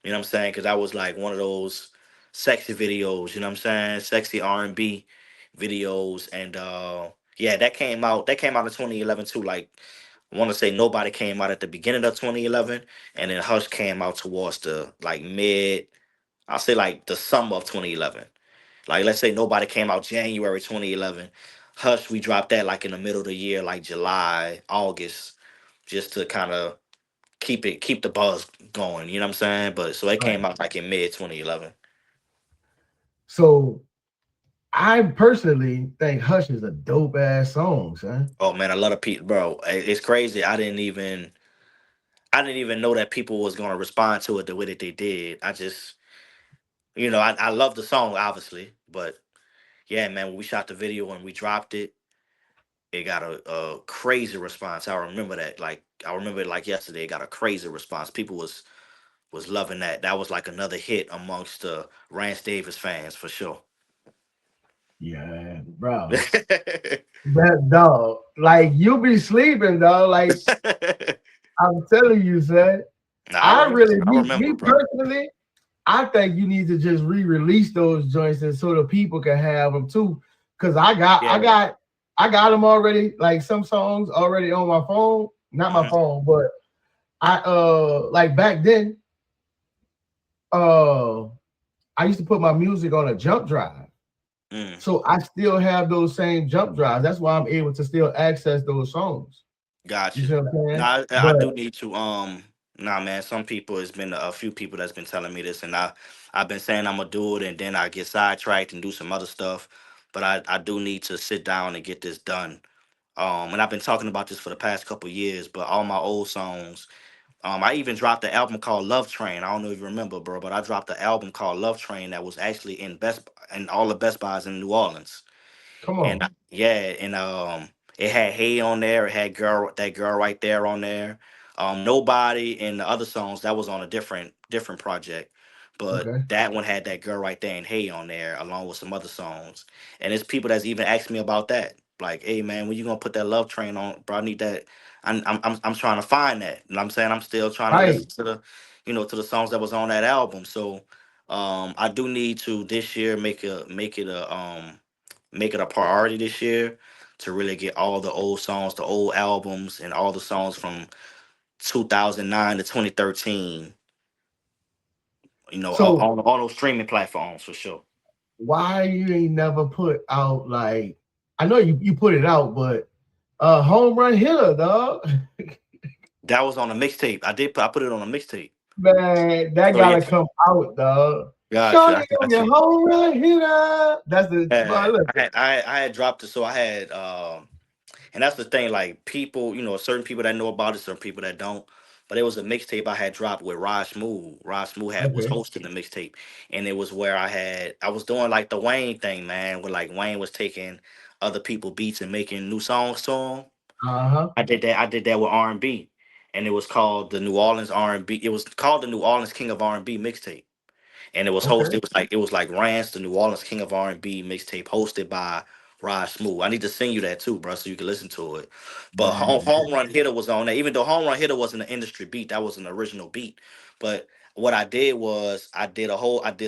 You know what I'm saying? Because that was like one of those sexy videos. You know what I'm saying? Sexy R&B videos. And yeah, that came out. That came out in 2011 too. Like I want to say Nobody came out at the beginning of 2011, and then Hush came out towards the like mid. I'll say like the summer of 2011. Like let's say Nobody came out January 2011. Hush, we dropped that like in the middle of the year, like July, August, just to kind of keep the buzz going. You know what I'm saying? But so it came Right. out like in mid 2011. So I personally think Hush is a dope ass song, son. Oh man, a lot of people, bro. It's crazy. I didn't even know that people was gonna respond to it the way that they did. I just, I love the song obviously, but yeah, man, when we shot the video and we dropped it, it got a crazy response. I remember that. Like I remember it like yesterday. It got a crazy response. People was loving that. That was like another hit amongst the Rantz Davis fans for sure. Yeah, bro. That dog, like you be sleeping, dog. Like I'm telling you, son. Nah, I I remember. really, I me remember, bro. personally, I think you need to just re-release those joints and so the people can have them too. Cause Yeah. I got them already. Like some songs already on my phone, not my Hmm. phone, but I like back then, uh, I used to put my music on a jump drive. Mm, So I still have those same jump drives. That's why I'm able to still access those songs. You gotcha. see what I'm saying? Nah, I But do need to. Nah, man. Some people, it's been a few people that's been telling me this, and I've been saying I'm gonna do it, and then I get sidetracked and do some other stuff. But I do need to sit down and get this done. And I've been talking about this for the past couple years, but all my old songs. I even dropped the album called Love Train. I don't know if you remember, bro, but I dropped the album called Love Train that was actually in all the Best Buys in New Orleans. come And on. yeah, and it had Hey on there, it had that girl right there on there. Nobody and the other songs that was on a different project. But Okay. that one had that girl right there and Hey on there, along with some other songs. And it's people that's even asked me about that. Like, hey man, when you gonna put that Love Train on, bro? I need that. I'm trying to find that. And I'm saying I'm still trying to Right. listen to the songs that was on that album. So I do need to this year make it a priority this year to really get all the old songs, the old albums, and all the songs from 2009 to 2013. So On those streaming platforms for sure. why you ain't never put out like I know you put it out, but Home run hitter, dog. That was on a mixtape. I put it on a mixtape. Man, that So yeah, gotta come out, dog. gotcha. Shorty I on got your you. home run hitter. That's the boy. Yeah, Look, I had dropped it, so I had and that's the thing, like people, certain people that know about it, certain people that don't. But it was a mixtape I had dropped with Raj Smooth. Raj Smooth was okay, hosting the mixtape, and it was where I was doing like the Wayne thing, man, where like Wayne was taking other people beats and making new songs to them. uh huh, I did that. I did that with R&B, and it was called the New Orleans R&B. It was called the New Orleans King of R&B mixtape, and it was hosted. okay, It was like Rantz, the New Orleans King of R&B mixtape, hosted by Rod Smooth. I need to send you that too, bro, so you can listen to it. But man. Home Run Hitter was on there, even though Home Run Hitter wasn't an industry beat, that was an original beat. But what I did was I did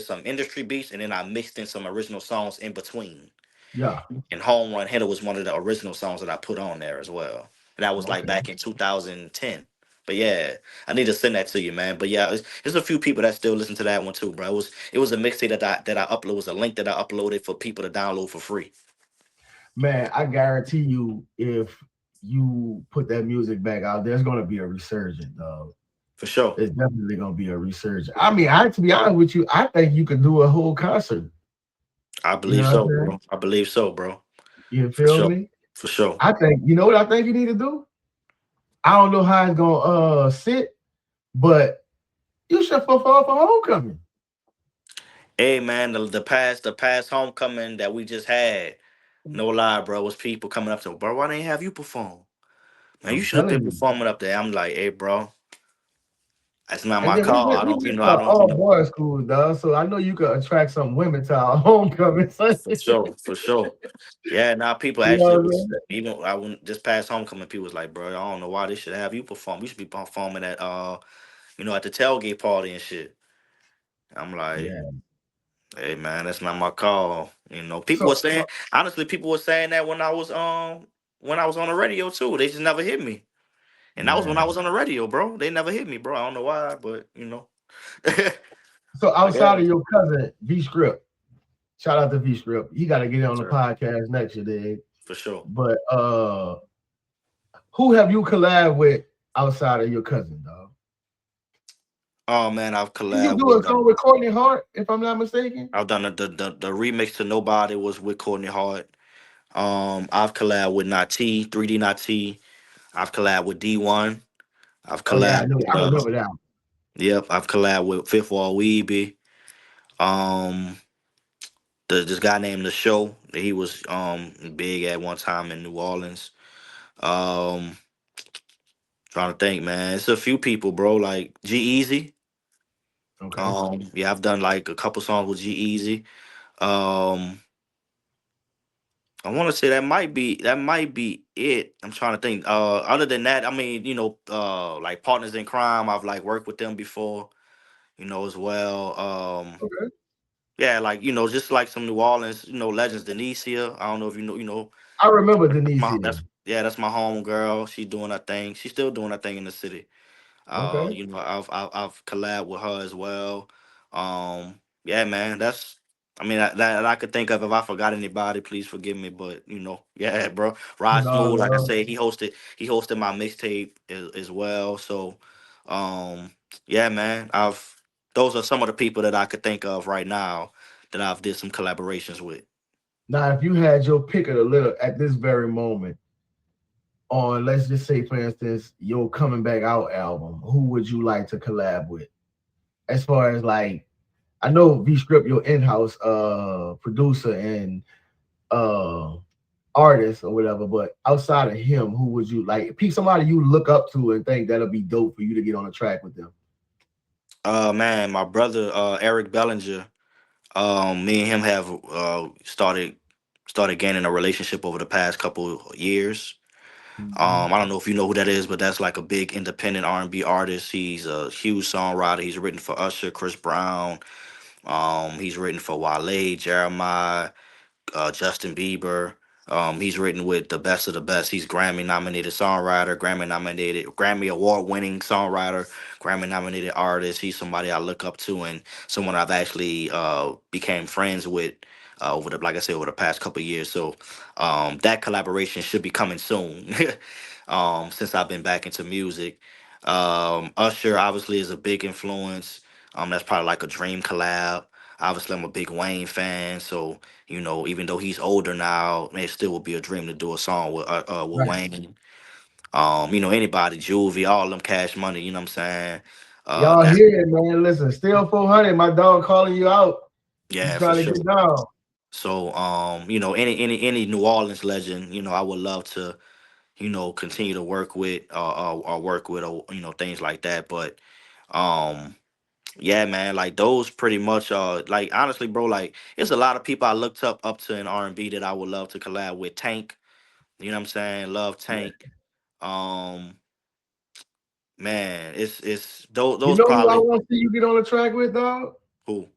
some industry beats, and then I mixed in some original songs in between. Yeah, And Home Run Hitter was one of the original songs that I put on there as well. And that was like okay, back in 2010. But yeah, I need to send that to you, man. But yeah, there's a few people that still listen to that one too, bro. It was a mixtape that I uploaded. It was a link that I uploaded for people to download for free. man. I guarantee you, if you put that music back out, there's gonna be a resurgence, dog. For sure. There's definitely gonna be a resurgence. I mean, I to be honest with you, I think you could do a whole concert. I You know believe what I'm so, saying? bro. I believe so, bro. You For feel sure. me? For sure. I think you know what I think you need to do. I don't know how it's gonna sit, but you should perform for homecoming. Hey man, the past homecoming that we just had, no lie, bro, was people coming up to me, bro, why they ain't have you perform? Man, you I'm should have been telling you. performing up there. I'm like, hey, bro, that's not And my then we call. went I we don't, went to I an don't, all boys school, dog. So I know you could attract some women to our homecoming. for sure, for sure. Yeah, now people You know actually what I'm was saying? even I went this past homecoming. People was like, bro, I don't know why they should have you perform. You should be performing at at the tailgate party and shit. I'm like, Yeah. hey man, that's not my call. People were So saying honestly, people were saying that when I was on the radio too. They just never hit me, and that was when I man. was on the radio, bro. They never hit me, bro. I don't know why, but. So I outside guess of your cousin V Script, shout out to V Script. He got to get on the sure, podcast next year, dude. for sure. But who have you collabed with outside of your cousin, dog? Oh man, I've Did you collabed do a with song with Courtney Hart, if I'm not mistaken? I've done the remix to Nobody was with Courtney Hart. I've collabed with Nati, 3D Nati. I've collabed with D1. I've Oh yeah, I collabed know. with I remember that. yep. I've collabed with Fifth Wall Weeby. Um, this guy named The Show. He was big at one time in New Orleans. Um, trying to think, man. It's a few people, bro. Like G Easy. Okay. Yeah, I've done like a couple songs with G Easy. Um, I want to say that might be it. I'm trying to think. Other than that, I mean, like Partners in Crime, I've like worked with them before, as well. Okay. Yeah, like just like some New Orleans, legends. Denicia, I don't know if I remember Denise that's here. yeah, that's my home girl. She's doing her thing. She's still doing her thing in the city. Okay. I've collabed with her as well. Yeah, man, I mean that I could think of. If I forgot anybody, please forgive me. But yeah, bro, Rod It's all Smooth, like I love. said, he hosted my mixtape as well. So, yeah, man, I've those are some of the people that I could think of right now that I've did some collaborations with. Now, if you had your pick of the litter at this very moment, on let's just say, for instance, your coming back out album, who would you like to collab with? As far as like, I know V Script, your in-house producer and uh artist or whatever, but outside of him, who would you like? Pick somebody you look up to and think that'll be dope for you to get on a track with them. Man, my brother Eric Bellinger. Me and him have started gaining a relationship over the past couple years. Mhm. I don't know if you know who that is, but that's like a big independent R&B artist. He's a huge songwriter. He's written for Usher, Chris Brown. He's written for Wale, Jeremiah, Justin Bieber. He's written with the best of the best. He's Grammy nominated songwriter, Grammy award winning songwriter, Grammy nominated artist. He's somebody I look up to and someone I've actually became friends with over the, like I said, over the past couple of years. So that collaboration should be coming soon. Since I've been back into music, Usher obviously is a big influence. That's probably like a dream collab. Obviously, I'm a big Wayne fan, so even though he's older now, it still would be a dream to do a song with Right. Wayne. Anybody, Juvie, all them Cash Money. You know what I'm saying? Y'all That's hear it, man. Listen, still 400. My dog calling you out. He's yeah, for trying to sure. get down. So, any New Orleans legend, I would love to, continue to work with, or work with, or things like that. But, um, yeah, man, like those pretty much are like honestly, bro. Like, it's a lot of people I looked up to in R&B that I would love to collab with. Tank, you know what I'm saying? Love Yeah. Tank. Um, man, it's those You those know who I probably want to see you get on the track with, dog? who.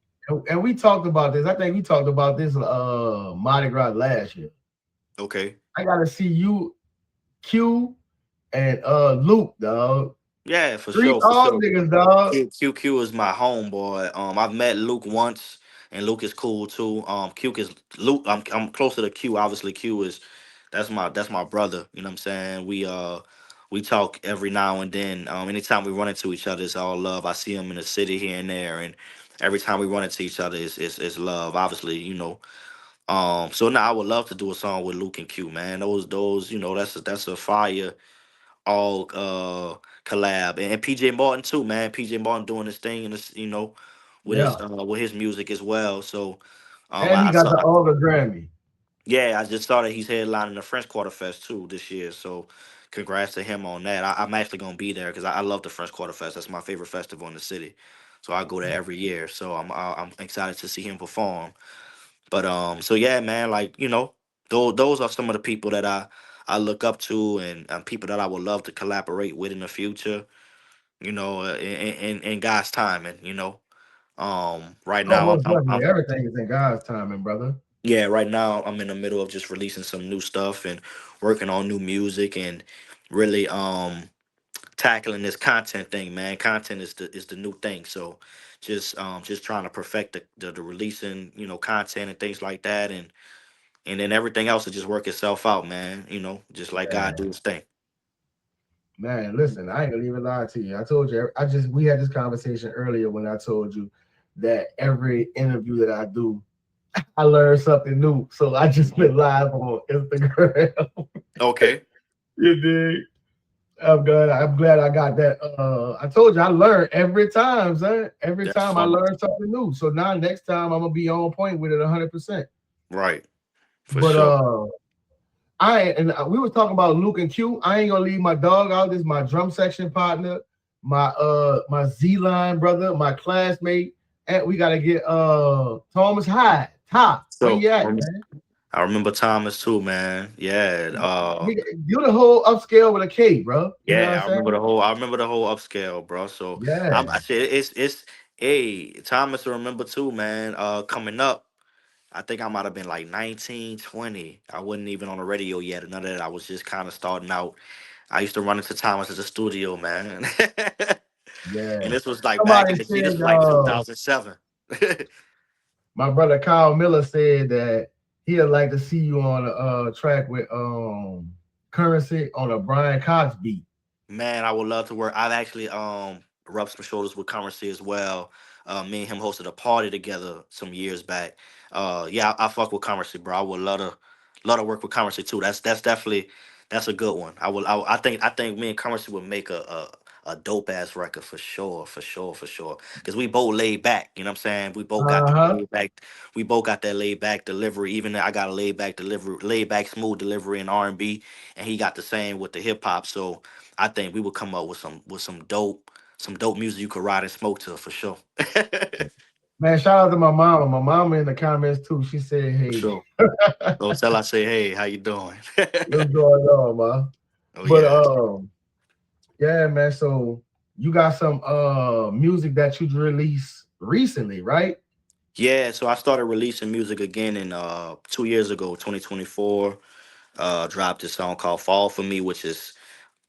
And we talked about this. I think we talked about this Mardi Gras last year. Okay. I gotta see you, Q, and Luke, dog. Yeah, for Three sure, for tall sure. niggas, dog. QQ is my homeboy. I've met Luke once, and Luke is cool too. Q is Luke. I'm closer to Q. Obviously, Q is that's my brother. You know what I'm saying? We talk every now and then. Anytime we run into each other, it's all love. I see him in the city here and there, and every time we run into each other, it's love. Obviously, So now I would love to do a song with Luke and Q, man. Those that's a fire all collab, and PJ Martin too, man. PJ Martin doing his thing and this, Yeah. with his music as well. So And he I got saw the Olga Grammy. yeah, I just saw that he's headlining the French Quarter Fest too this year. So congrats to him on that. I'm actually gonna be there because I love the French Quarter Fest. That's my favorite festival in the city. So I go there every year. So I'm excited to see him perform. But so yeah, man, like those are some of the people that I look up to, and people that I would love to collaborate with in the future. In God's timing. Right Oh, now most I'm definitely. Everything is in God's timing, brother. yeah, right now I'm in the middle of just releasing some new stuff and working on new music and really tackling this content thing, man. Content is the new thing. So just trying to perfect the releasing, content and things like that, and then everything else will just work itself out, man. Just like God Yeah. do his thing. Man, listen, I ain't gonna even lie to you. I told you, we had this conversation earlier when I told you that every interview that I do, I learn something new. So I just been live on Instagram. Okay, You dig? I'm glad I got that. I told you I learn every time, son. Every that's time I fine. learn something new. So now next time I'm gonna be on point with it 100%. Right, for But sure. we was talking about Luke and Q. I ain't gonna leave my dog out. This is my drum section partner, my Z line brother, my classmate, and we gotta get Thomas Hyde. Top, where So you at, man? I remember Thomas too, man. Yeah, You the whole upscale with a K, bro. You know what I'm yeah. saying? I remember the whole upscale, bro. So Yeah, I said it's hey Thomas to remember too, man. Coming up. I think I might have been like 19, 20. I wasn't even on the radio yet. None of that. I was just kind of starting out. I used to run into Thomas at the studio, man. yeah. And this was like back Somebody in the G. This said, was like 2007. my brother Kyle Miller said that he'd like to see you on a track with Currency on a Brian Cox beat. Man, I would love to work. I've actually rubbed some shoulders with Currency as well. Me and him hosted a party together some years back. Yeah, I fuck with Currency, bro. I would love to work with Currency too. That's definitely that's a good one. I think me and Currency would make a dope ass record for sure, for sure, for sure. Because we both laid back. You know what I'm saying? We both got Uh that huh. laid back. We both got that laid back delivery. Even I got a laid back delivery, laid back smooth delivery in R&B, and he got the same with the hip hop. So I think we would come up with some dope music you could ride and smoke to for sure. Man, shout out to my mama. My mama in the comments too. She said, For "Hey, sure. So tell I say, hey, how you doing? what's going on, man?" Oh But yeah. yeah, man. So you got some music that you released recently, right? Yeah, so I started releasing music again in 2 years ago, 2024. Dropped this song called Fall for Me, which is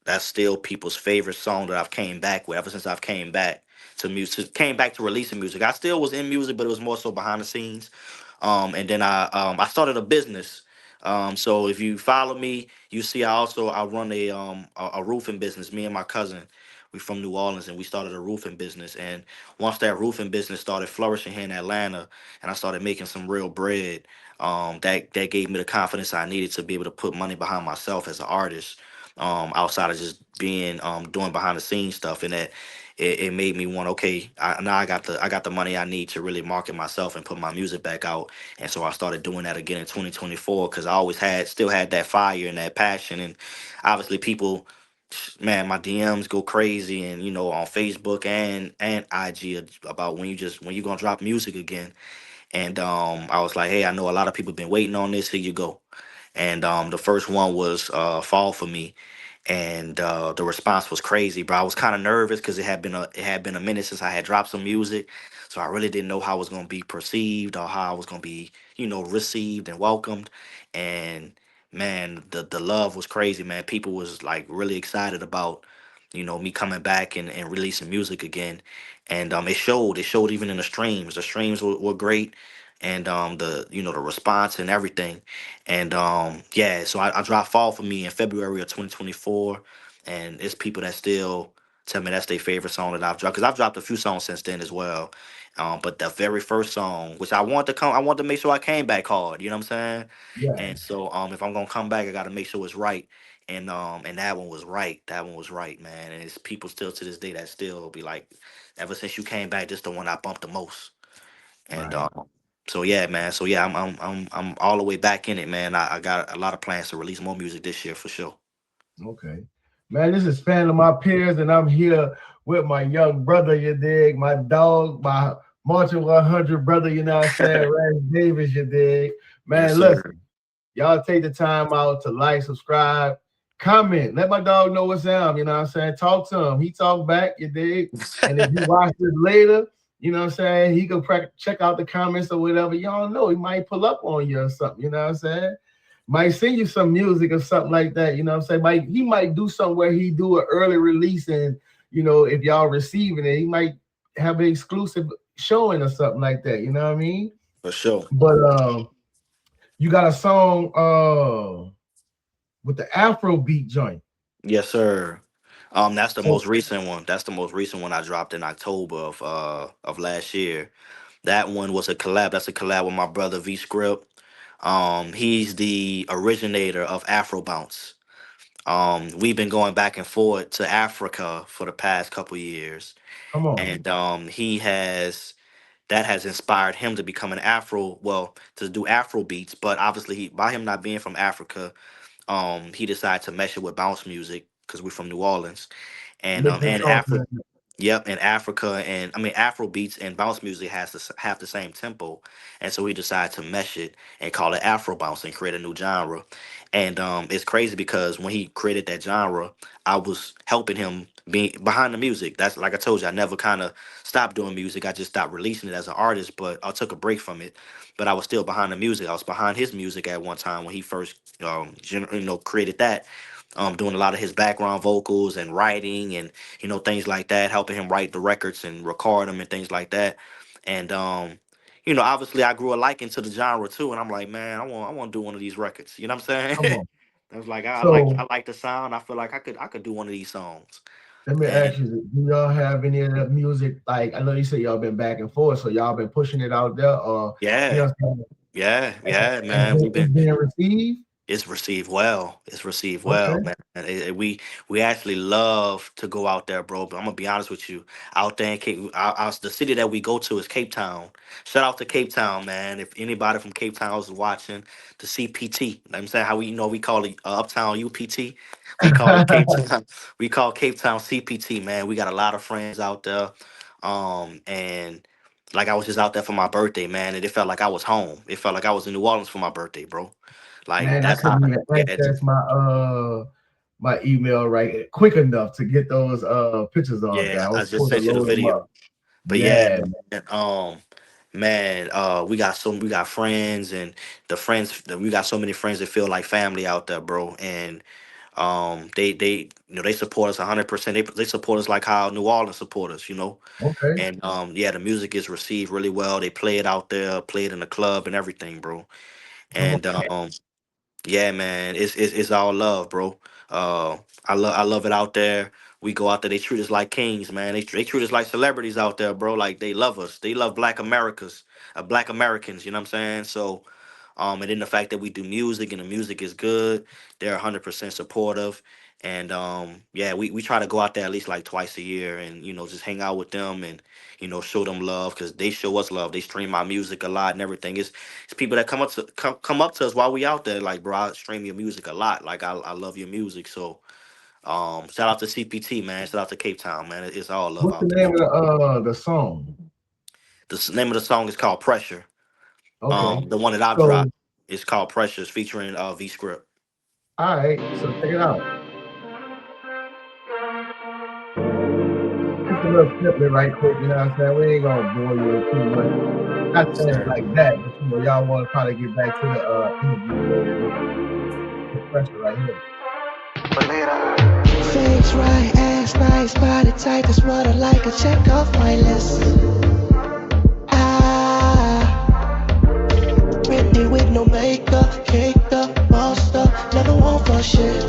that's still people's favorite song that I've came back with ever since I've came back to music, came back to releasing music. I still was in music, but it was more so behind the scenes. And then I started a business. So if you follow me, you see I run a roofing business. Me and my cousin, we from New Orleans, and we started a roofing business. And once that roofing business started flourishing here in Atlanta, and I started making some real bread, that gave me the confidence I needed to be able to put money behind myself as an artist. Outside of just being doing behind the scenes stuff, and that it made me want, okay, now I got the money I need to really market myself and put my music back out. And so I started doing that again in 2024, because I always still had that fire and that passion. And obviously people, man, my DMs go crazy, and on Facebook and IG about when you gonna drop music again. And I was like, hey, I know a lot of people been waiting on this. Here you go. And the first one was Fall for Me, and the response was crazy, bro. I was kind of nervous because it had been a minute since I had dropped some music, so I really didn't know how it was gonna be perceived or how I was gonna be, received and welcomed. And man, the love was crazy, man. People was like really excited about, me coming back and releasing music again. And it showed even in the streams. The streams were great, and the response and everything. And yeah, so I dropped Fall for Me in February of 2024, and it's people that still tell me that's their favorite song that I've dropped, because I've dropped a few songs since then as well. But the very first song, which I want to make sure I came back hard. You know what I'm saying? Yeah, And so if I'm gonna come back, I got to make sure it's right. And that one was right. That one was right, man. And it's people still to this day that still be like, ever since you came back, this the one I bumped the most. And right. so yeah, man. So yeah, I'm all the way back in it, man. I got a lot of plans to release more music this year for sure. Okay. Man, this is Fan of My Peers, and I'm here with my young brother, you dig? My dog, my Marching 100 brother, you know what I'm saying? Rantz Davis, you dig? Yes, Man, sir. listen, y'all take the time out to like, subscribe, comment. Let my dog know what's up, you know what I'm saying? Talk to him. He talk back, you dig? And if you watch this later, you know what I'm saying? He can check out the comments or whatever. Y'all know he might pull up on you or something, you know what I'm saying? Might send you some music or something like that. You know what I'm saying? He might do something where he do an early release, and if y'all receiving it, he might have an exclusive showing or something like that. You know what I mean? For sure. But you got a song with the Afro beat joint. Yes, sir. That's the So most recent one. That's the most recent one I dropped in October of last year. That one was a collab. That's a collab with my brother V Script. He's the originator of Afro Bounce. We've been going back and forth to Africa for the past couple years, come on, and he has that has inspired him to become an Afro, well, to do Afro beats. But obviously, by him not being from Africa, he decided to mesh it with bounce music because we're from New Orleans, and mix and Afro. culture. Yep, in Africa, and I mean Afro beats and bounce music has to have the same tempo, and so we decided to mesh it and call it Afro bounce and create a new genre. And it's crazy because when he created that genre, I was helping him be behind the music. That's like I told you, I never kind of stopped doing music. I just stopped releasing it as an artist, but I took a break from it. But I was still behind the music. I was behind his music at one time when he first, created that. Doing a lot of his background vocals and writing and things like that, helping him write the records and record them and things like that. And obviously I grew a liking to the genre too, and I'm like, man, I want to do one of these records. You know what I'm Come saying? on. I was like, I So like the sound. I feel like I could do one of these songs. let me ask And you, do y'all have any of that music? Like I know you said y'all been back and forth, so y'all been pushing it out there, or yeah, what I'm saying? yeah, Has man, we've it's been. being received? It's received well. It's received well, Okay. man. We actually love to go out there, bro. But I'm gonna be honest with you. Out there in the city that we go to is Cape Town. Shout out to Cape Town, man. If anybody from Cape Town is watching, the CPT. I'm saying how we call it Uptown UPT. We call it Cape Town. We call Cape Town CPT, man. We got a lot of friends out there, and like I was just out there for my birthday, man, and it felt like I was home. It felt like I was in New Orleans for my birthday, bro. Like Man, I that's how. couldn't even Yeah, access my email right quick enough to get those pictures off there. yeah. I I was just supposed to sent you the load them video. up. But yeah, Yeah, man, we got friends, and we got so many friends that feel like family out there, bro. And They they support us 100%. They support us like how New Orleans support us, Okay. and yeah, the music is received really well. They play it out there, play it in the club and everything, bro. And Okay. yeah, man, it's all love, bro. Uh, I love it out there. We go out there. They treat us like kings, man. They treat us like celebrities out there, bro. Like they love us. They love Black Americans. You know what I'm saying? So, and then the fact that we do music and the music is good, they're 100% supportive. And yeah, we try to go out there at least like twice a year and just hang out with them and show them love because they show us love. They stream my music a lot and everything. It's people that come up to us while we out there like, bro, I stream your music a lot. Like I love your music. So shout out to CPT, man. Shout out to Cape Town, man. It's all love What's the out there. name of the song? Name of the song is called Pressure. Okay. The one that I So, dropped is called Pressures featuring V Script. all right. So check it out. Just a little snippet right quick, you know what I'm saying? We ain't gonna bore you too much. Not saying it like that, but y'all want to probably get back to the interview a little bit. The pressure right here. Face right, ass nice, body tight, that's what I like. I check off my list. Britney with no makeup, caked up, bossed up, never want for shit.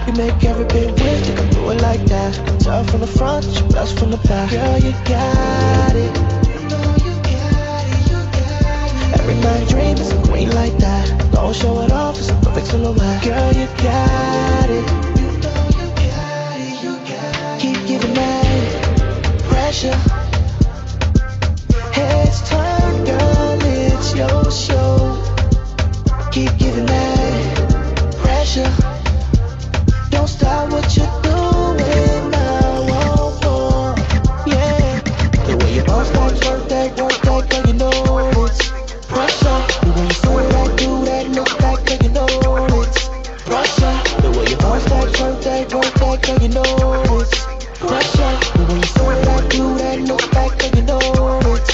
You make everything weird, you can do it like that. Turn from the front, you blush from the back. Girl, you got it. You know you got it, you got it. Every night dream is a queen like that. Don't show it off, it's a perfect silhouette. Girl, you got it. You know you got it, you got it. Keep giving that pressure. Heads turn, girl, it's your show. Keep giving that pressure. Don't stop what you're doing now, want more. Yeah, the way you bounce that, work that, girl, you know it's pressure. The way you feel that, do that, look back, girl, you know it's pressure. The way you bounce that, work that, girl, you know it's pressure. The way you feel that, do that, look back, girl, you know it's.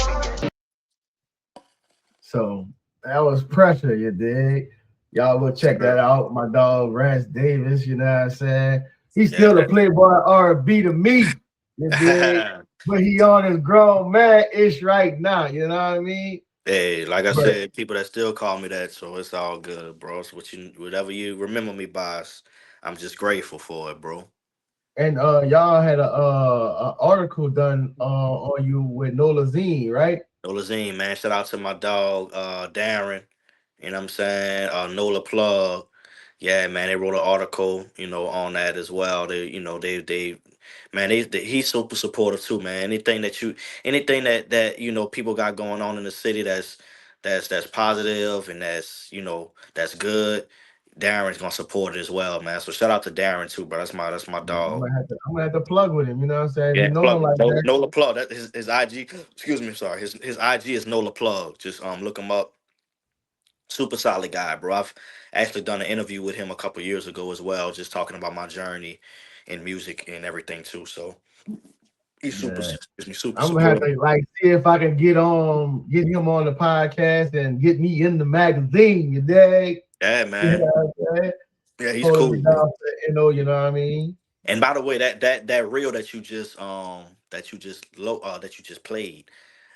So that was pressure, you dig? Y'all go check that out. My dog Rantz Davis, you know what I'm saying? He's still the Playboy R&B to me, you dig? But he on his grown man-ish right now, you know what I mean? Hey, like I said, people that still call me that, so it's all good, bro. It's whatever you remember me by, I'm just grateful for it, bro. And y'all had a article done on you with Nola Zine, right? Nola Zine, man. Shout out to my dog, Darren. You know what I'm saying? Nola Plug. Yeah, man, they wrote an article, on that as well. They man, he's super supportive too, man. Anything that people got going on in the city that's positive and that's good. Darren's gonna support it as well, man. So shout out to Darren too, bro. That's my dog. I'm gonna have to plug with him, you know what I'm saying? Yeah, You know him plug like that. Nola Plug. That his IG. Excuse me, sorry. His IG is Nola Plug. Just look him up. Super solid guy, bro. I've actually done an interview with him a couple years ago as well, just talking about my journey in music and everything too. So he's super I'm gonna have to see if I can get him on the podcast and get me in the magazine, you dig? Yeah, man. Yeah, he's cool. You know what I mean? And by the way, that reel that you just played,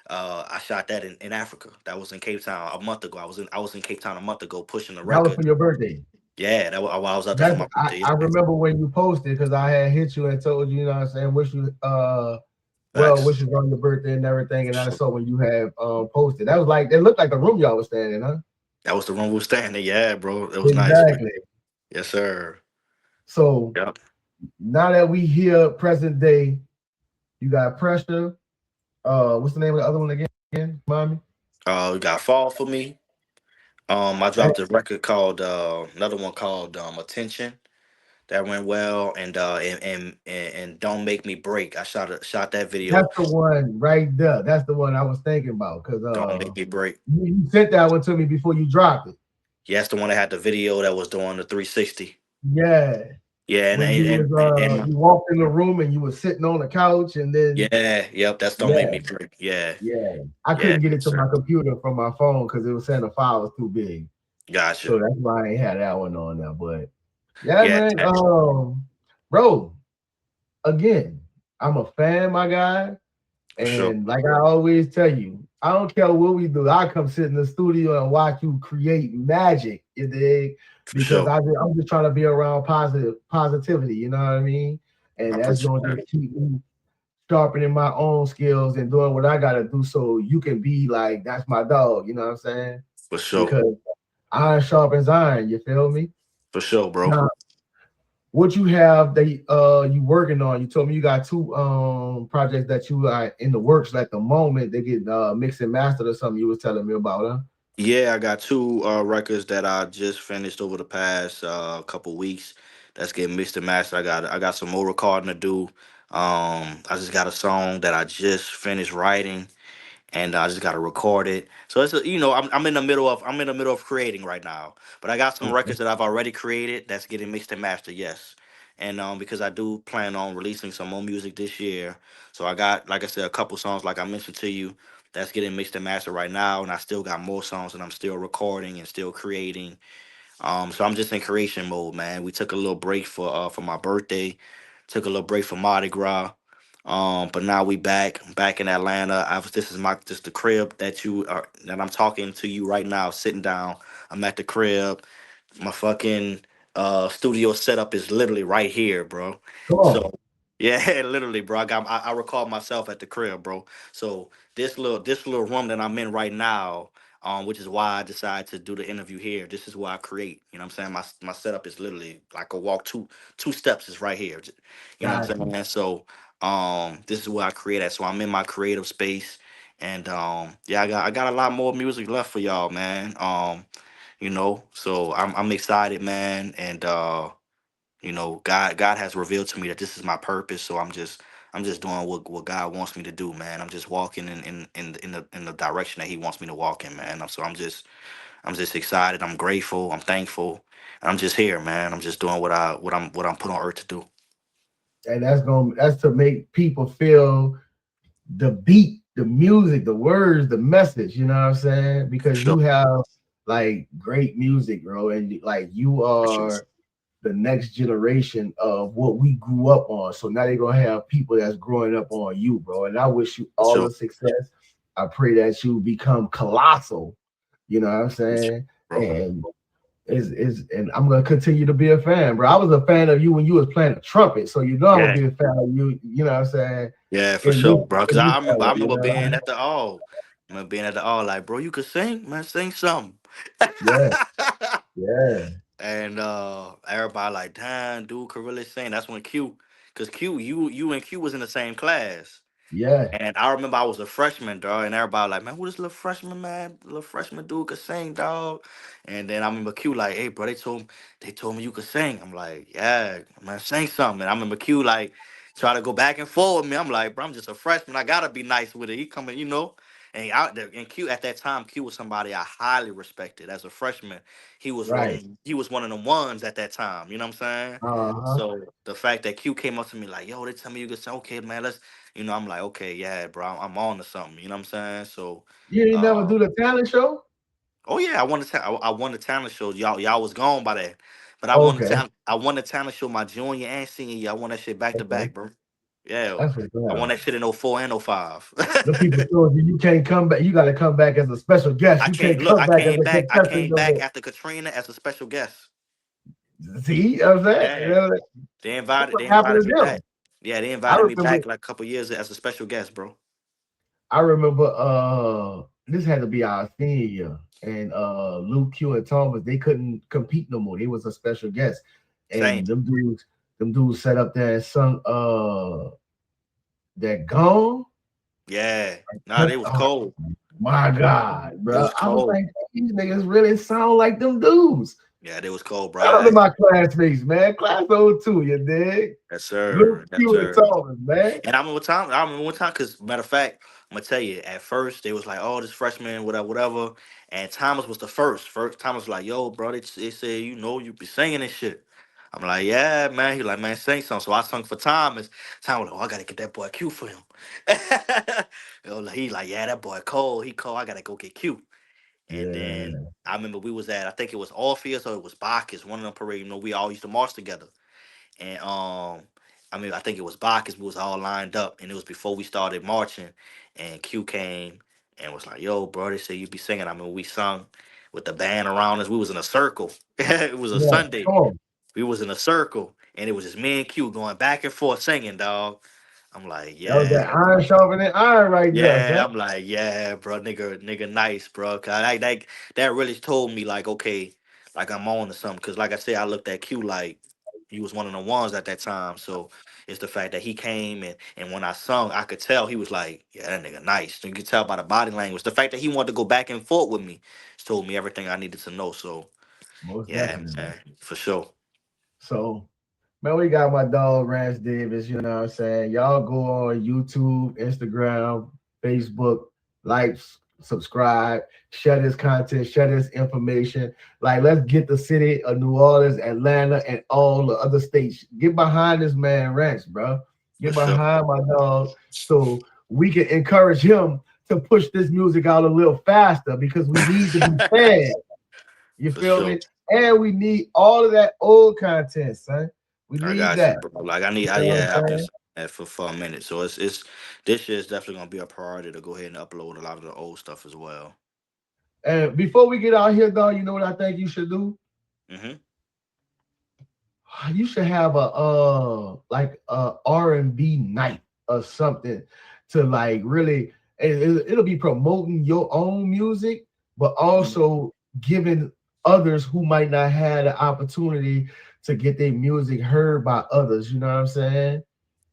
I shot that in Africa. That was in Cape Town a month ago. I was in Cape Town a month ago pushing the record. That was for your birthday. Yeah, that was, I was out there for my birthday. I remember when you posted because I had hit you and told you know what I'm saying, wish you wishes on your birthday and everything. And I saw when you had posted. That was like it looked like the room y'all was staying in, huh? That was the room we were staying in, yeah, bro. It was nice. Yes, sir. So now that we here present day, you got Pressure. What's the name of the other one again, mommy? We got Fall for Me. I dropped a record called another one called Attention. That went well, and Don't Make Me Break. I shot that video. That's the one right there. That's the one I was thinking about because Don't Make Me Break. You sent that one to me before you dropped it. Yeah, that's the one that had the video that was doing the 360. Yeah. Yeah, and you walked in the room and you were sitting on the couch and then that's Don't Make Me Break. Yeah. I couldn't get it to my computer from my phone because it was saying the file was too big. Gotcha. So that's why I ain't had that one on there. But yeah, Yeah, man. Bro, again, I'm a fan, my guy. for sure. And like I always tell you, I don't care what we do. I come sit in the studio and watch you create magic, you dig? For Because sure. I'm just trying to be around positivity, you know what I mean? I And that's appreciate going to that. just keep me sharpening my own skills and doing what I gotta do so you can be like, that's my dog, you know what I'm saying? For sure. Because iron sharpens iron, you feel me? For sure, bro. Now, what you have that you working on? You told me you got two projects that you are in the works at the moment. They get mixed and mastered or something. You was telling me about, huh? Yeah, I got two records that I just finished over the past couple weeks. That's getting mixed and mastered. I got some more recording to do. I just got a song that I just finished writing, and I just got to record it. So I'm in the middle of creating right now. But I got some Okay. records that I've already created that's getting mixed and mastered. Yes, and because I do plan on releasing some more music this year, so I got, like I said, a couple songs like I mentioned to you that's getting mixed and mastered right now, and I still got more songs that I'm still recording and still creating. So I'm just in creation mode, man. We took a little break for my birthday, took a little break for Mardi Gras. But now we back in Atlanta. This the crib that I'm talking to you right now, sitting down. I'm at the crib. My fucking studio setup is literally right here, bro. Come on. So yeah, literally, bro. I record myself at the crib, bro. So this little room that I'm in right now, which is why I decided to do the interview here. This is where I create. You know what I'm saying? My setup is literally like a walk two steps is right here. You know what Got I'm you. saying? So this is where I create at. So I'm in my creative space. And yeah, I got a lot more music left for y'all, man. So I'm excited, man, and God has revealed to me that this is my purpose. So I'm just doing what God wants me to do, man. I'm just walking in the direction that He wants me to walk in, man. So I'm just excited. I'm grateful. I'm thankful. I'm just here, man. I'm just doing what I'm put on earth to do. And that's to make people feel the beat, the music, the words, the message. You know what I'm saying? For Because you sure. have like great music, bro, and like you For sure. are the next generation of what we grew up on. So now they're gonna have people that's growing up on you, bro. And I wish you For all sure. the success. I pray that you become colossal. You know what I'm For sure, saying? bro. And is and I'm gonna continue to be a fan, bro. I was a fan of you when you was playing the trumpet, so you know I'm gonna Yeah. be a fan of you. You know what I'm saying? Yeah, for In this, sure, bro. Cause in I this I remember, I era, you remember being know? at the all. I remember being at the all, like, bro, you could sing, man, sing something. Yeah, yeah, And everybody like, damn, dude could really sing. That's when cause you and Q was in the same class. yeah. And I remember I was a freshman, dog, and everybody like, man, who this little freshman man, little freshman dude could sing, dog. And then I remember Q like, hey, bro, they told me you could sing. I'm like, yeah, man, sing something. And I remember Q like try to go back and forth with me. I'm like, bro, I'm just a freshman. I gotta be nice with it. He coming, and he out there. And Q at that time, Q was somebody I highly respected as a freshman. Right. He was one of the ones at that time. You know what I'm saying? Uh-huh. So the fact that Q came up to me like, yo, they tell me you could sing. Okay, man, let's. I'm like, okay, yeah, bro, I'm on to something. You know what I'm saying? So, You ain't never uh, do the talent show? oh yeah, I won the talent show. Y'all was gone by that, but Okay, I won the talent show my junior and senior year. I won that shit back to okay. back, bro. Yeah, That's what's I won up. that shit in '04 and '05. The people told you you can't come back. You got to come back as a special guest. I You can't can't look. come I back as came a back. I contestant came no back more. after Katrina as a special guest. See, you know what I'm saying? You Yeah, know, they that's invited. what They happened invited to me back. them. Yeah, they I invited me remember back like a couple years as a special guest, bro. I remember this had to be our senior year. And Luke Q and Thomas, they couldn't compete no more. They was a special guest. Same. And them dudes sat up there and sung that gone. Yeah. Nah, they was Oh cold. my God, It bro. was I was cold. like, these niggas really sound like them dudes. Yeah, they was cold, bro. Shout out to my classmates, man. Class O2, you dig? Yes, Luke sir. Yes, Q and sir. Thomas, man. And I remember one time, cause matter of fact, I'm gonna tell you, at first they was like, oh, this freshman, whatever, whatever. And Thomas was the first. First Thomas was like, yo, bro, they said, you be singing and shit. I'm like, yeah, man. He like, man, sing something. So I sung for Thomas. Thomas was like, oh, I gotta get that boy Q for him. He like, yeah, that boy cold. He cold. I gotta go get Q. And then I remember we was at, I think it was Orpheus or it was Bacchus, one of them parades. You know, we all used to march together. And I mean, I think it was Bacchus. We was all lined up, and it was before we started marching. And Q came and was like, "Yo, bro, they said you be singing." I mean, we sung with the band around us. We was in a circle. It was a Sunday. Come on. We was in a circle, and it was just me and Q going back and forth singing, dog. I'm like, That was that yeah, iron sharpening iron right there, yeah. son. I'm like, yeah, bro, nigga, nice, bro. Cause that really told me like, okay, like I'm on to something. Cause like I said, I looked at Q like he was one of the ones at that time. So it's the fact that he came and when I sung, I could tell he was like, yeah, that nigga nice. You could tell by the body language. The fact that he wanted to go back and forth with me told me everything I needed to know. So Most yeah, definitely. man, for sure. So, man, we got my dog Rantz Davis. You know what I'm saying? Y'all go on YouTube, Instagram, Facebook, like, subscribe, share this content, share this information. Like, let's get the city of New Orleans, Atlanta, and all the other states. Get behind this man, Rantz, bro. For Get sure. behind my dog so we can encourage him to push this music out a little faster because we need to be fed. You For feel sure. me? And we need all of that old content, son. We I need got you, that. bro. Like You feel what yeah, I'm I've been saying? saying that for a minute. So it's this year is definitely gonna be a priority to go ahead and upload a lot of the old stuff as well. And before we get out here, dog, you know what I think you should do? Mm-hmm. You should have a like a R&B night or something to like really it'll be promoting your own music, but Mm-hmm. also giving others who might not have the opportunity to get their music heard by others. You know what I'm saying?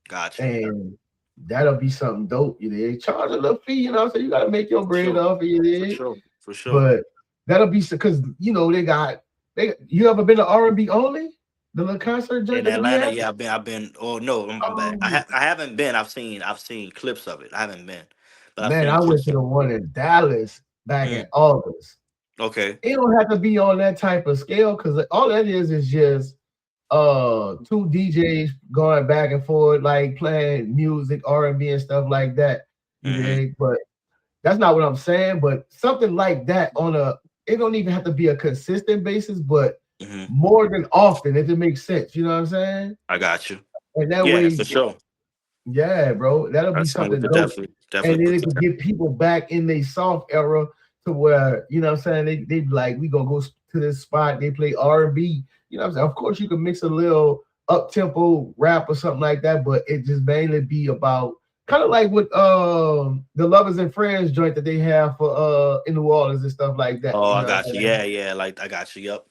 Got you. And that'll be something dope. You did charge a little fee, you know. So you got to make your For bread sure. off of you For did, sure. For sure. but that'll be because you know they. You ever been to R&B only? The little concert joint In that they be Atlanta, at? yeah, I've been. Oh no, I'm back. Oh I haven't been. I've seen clips of it. I haven't been, but I've man, seen I went clips to of the one in Dallas back it. in August. Okay. It don't have to be on that type of scale because all that is just two DJs going back and forth like playing music, R&B and stuff like that. You Mm-hmm. dig? But that's not what I'm saying, but something like that on it don't even have to be a consistent basis, but Mm-hmm. more than often, if it makes sense. You know what I'm saying? I got you. And that Yeah, way, for sure. yeah, bro, that'll be That's something we something could dope. definitely And then put it could together. get people back in their soft era to where, you know what I'm saying, they be like, we gonna go to this spot, they play R&B. You know what I'm saying? Of course, you can mix a little up tempo rap or something like that, but it just mainly be about kind of like with the Lovers and Friends joint that they have for in New Orleans and stuff like that. Oh, You I know what got I'm you. saying? Yeah, yeah. Like I got you. Yep.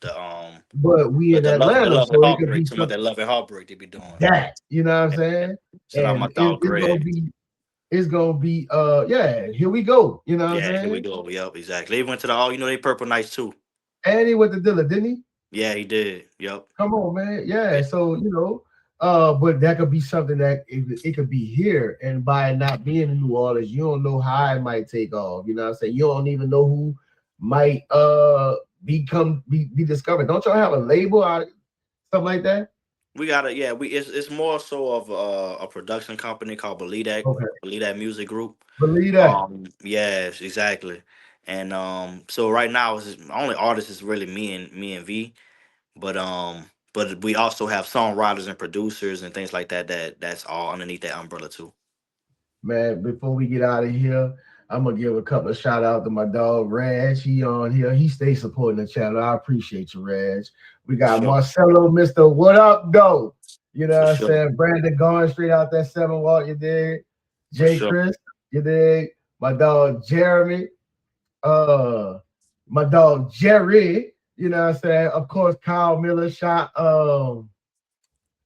But we in The Atlanta, love and so it could heartbreak. be Some of something that love and heartbreak they be doing. that, you know what I'm saying? Shout out my And dog Greg. it's gonna be yeah, here we go. You know what I'm Yeah, here we saying? go. Yep, exactly. They went to the all. You know they purple nights too. And he went to Dilla, didn't he? Yeah, he did. Yep. Come on, man. Yeah. Yeah. So but that could be something that it could be here. And by not being in New Orleans, you don't know how it might take off. You know what I'm saying? You don't even know who might be discovered. Don't y'all have a label or stuff like that? We got it. Yeah, it's more so of a production company called Okay. Believe That Music Group. Believe that. Yes, exactly. And so right now only artist is really me and V. But we also have songwriters and producers and things like that. That's all underneath that umbrella too. Man, before we get out of here, I'm gonna give a couple of shout out to my dog Raj. He on here. He stays supporting the channel. I appreciate you, Raj. We For got sure. Marcelo, Mr. What Up, though? You know For what I'm sure. saying? Brandon going straight out that 7 walk, you dig? For Jay sure. Chris, you dig? My dog Jeremy, my dog Jerry, you know what I'm saying? Of course, Kyle Miller shot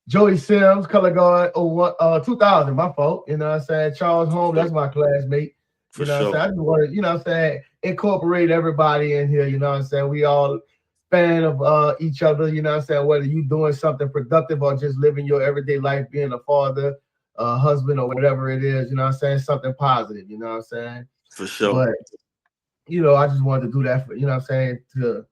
Joey Sims, color guard, 2000, my fault. You know what I'm saying? Charles Holmes, Sure. that's my classmate. For You know what I'm sure. saying? I just want to, you know what I'm saying, incorporate everybody in here. You know what I'm saying? We all fan of each other. You know what I'm saying? Whether you doing something productive or just living your everyday life, being a father, husband, or whatever it is. You know what I'm saying? Something positive. You know what I'm saying? For sure. But I just wanted to do that for, you know what I'm saying, to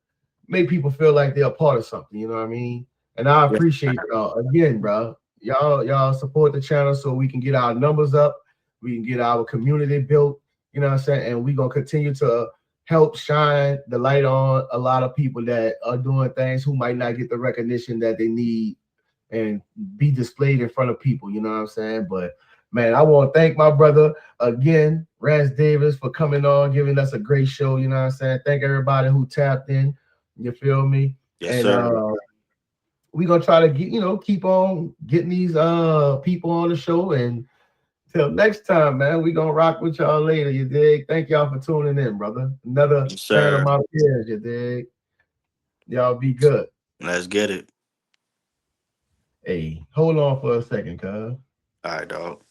make people feel like they're a part of something. You know what I mean? And I Yeah. appreciate y'all again, bro. Y'all support the channel so we can get our numbers up, we can get our community built. You know what I'm saying? And we gonna continue to help shine the light on a lot of people that are doing things who might not get the recognition that they need and be displayed in front of people. You know what I'm saying? But man, I want to thank my brother again, Rantz Davis, for coming on, giving us a great show. You know what I'm saying? Thank everybody who tapped in. You feel me? Yes, And sir. we're gonna try to get, keep on getting these people on the show. And till next time, man, we gonna rock with y'all later, you dig? Thank y'all for tuning in, brother. Another Yes, fan of sir. my peers, you dig? Y'all be good. Let's get it. Hey, hold on for a second, cuz. All right, dog.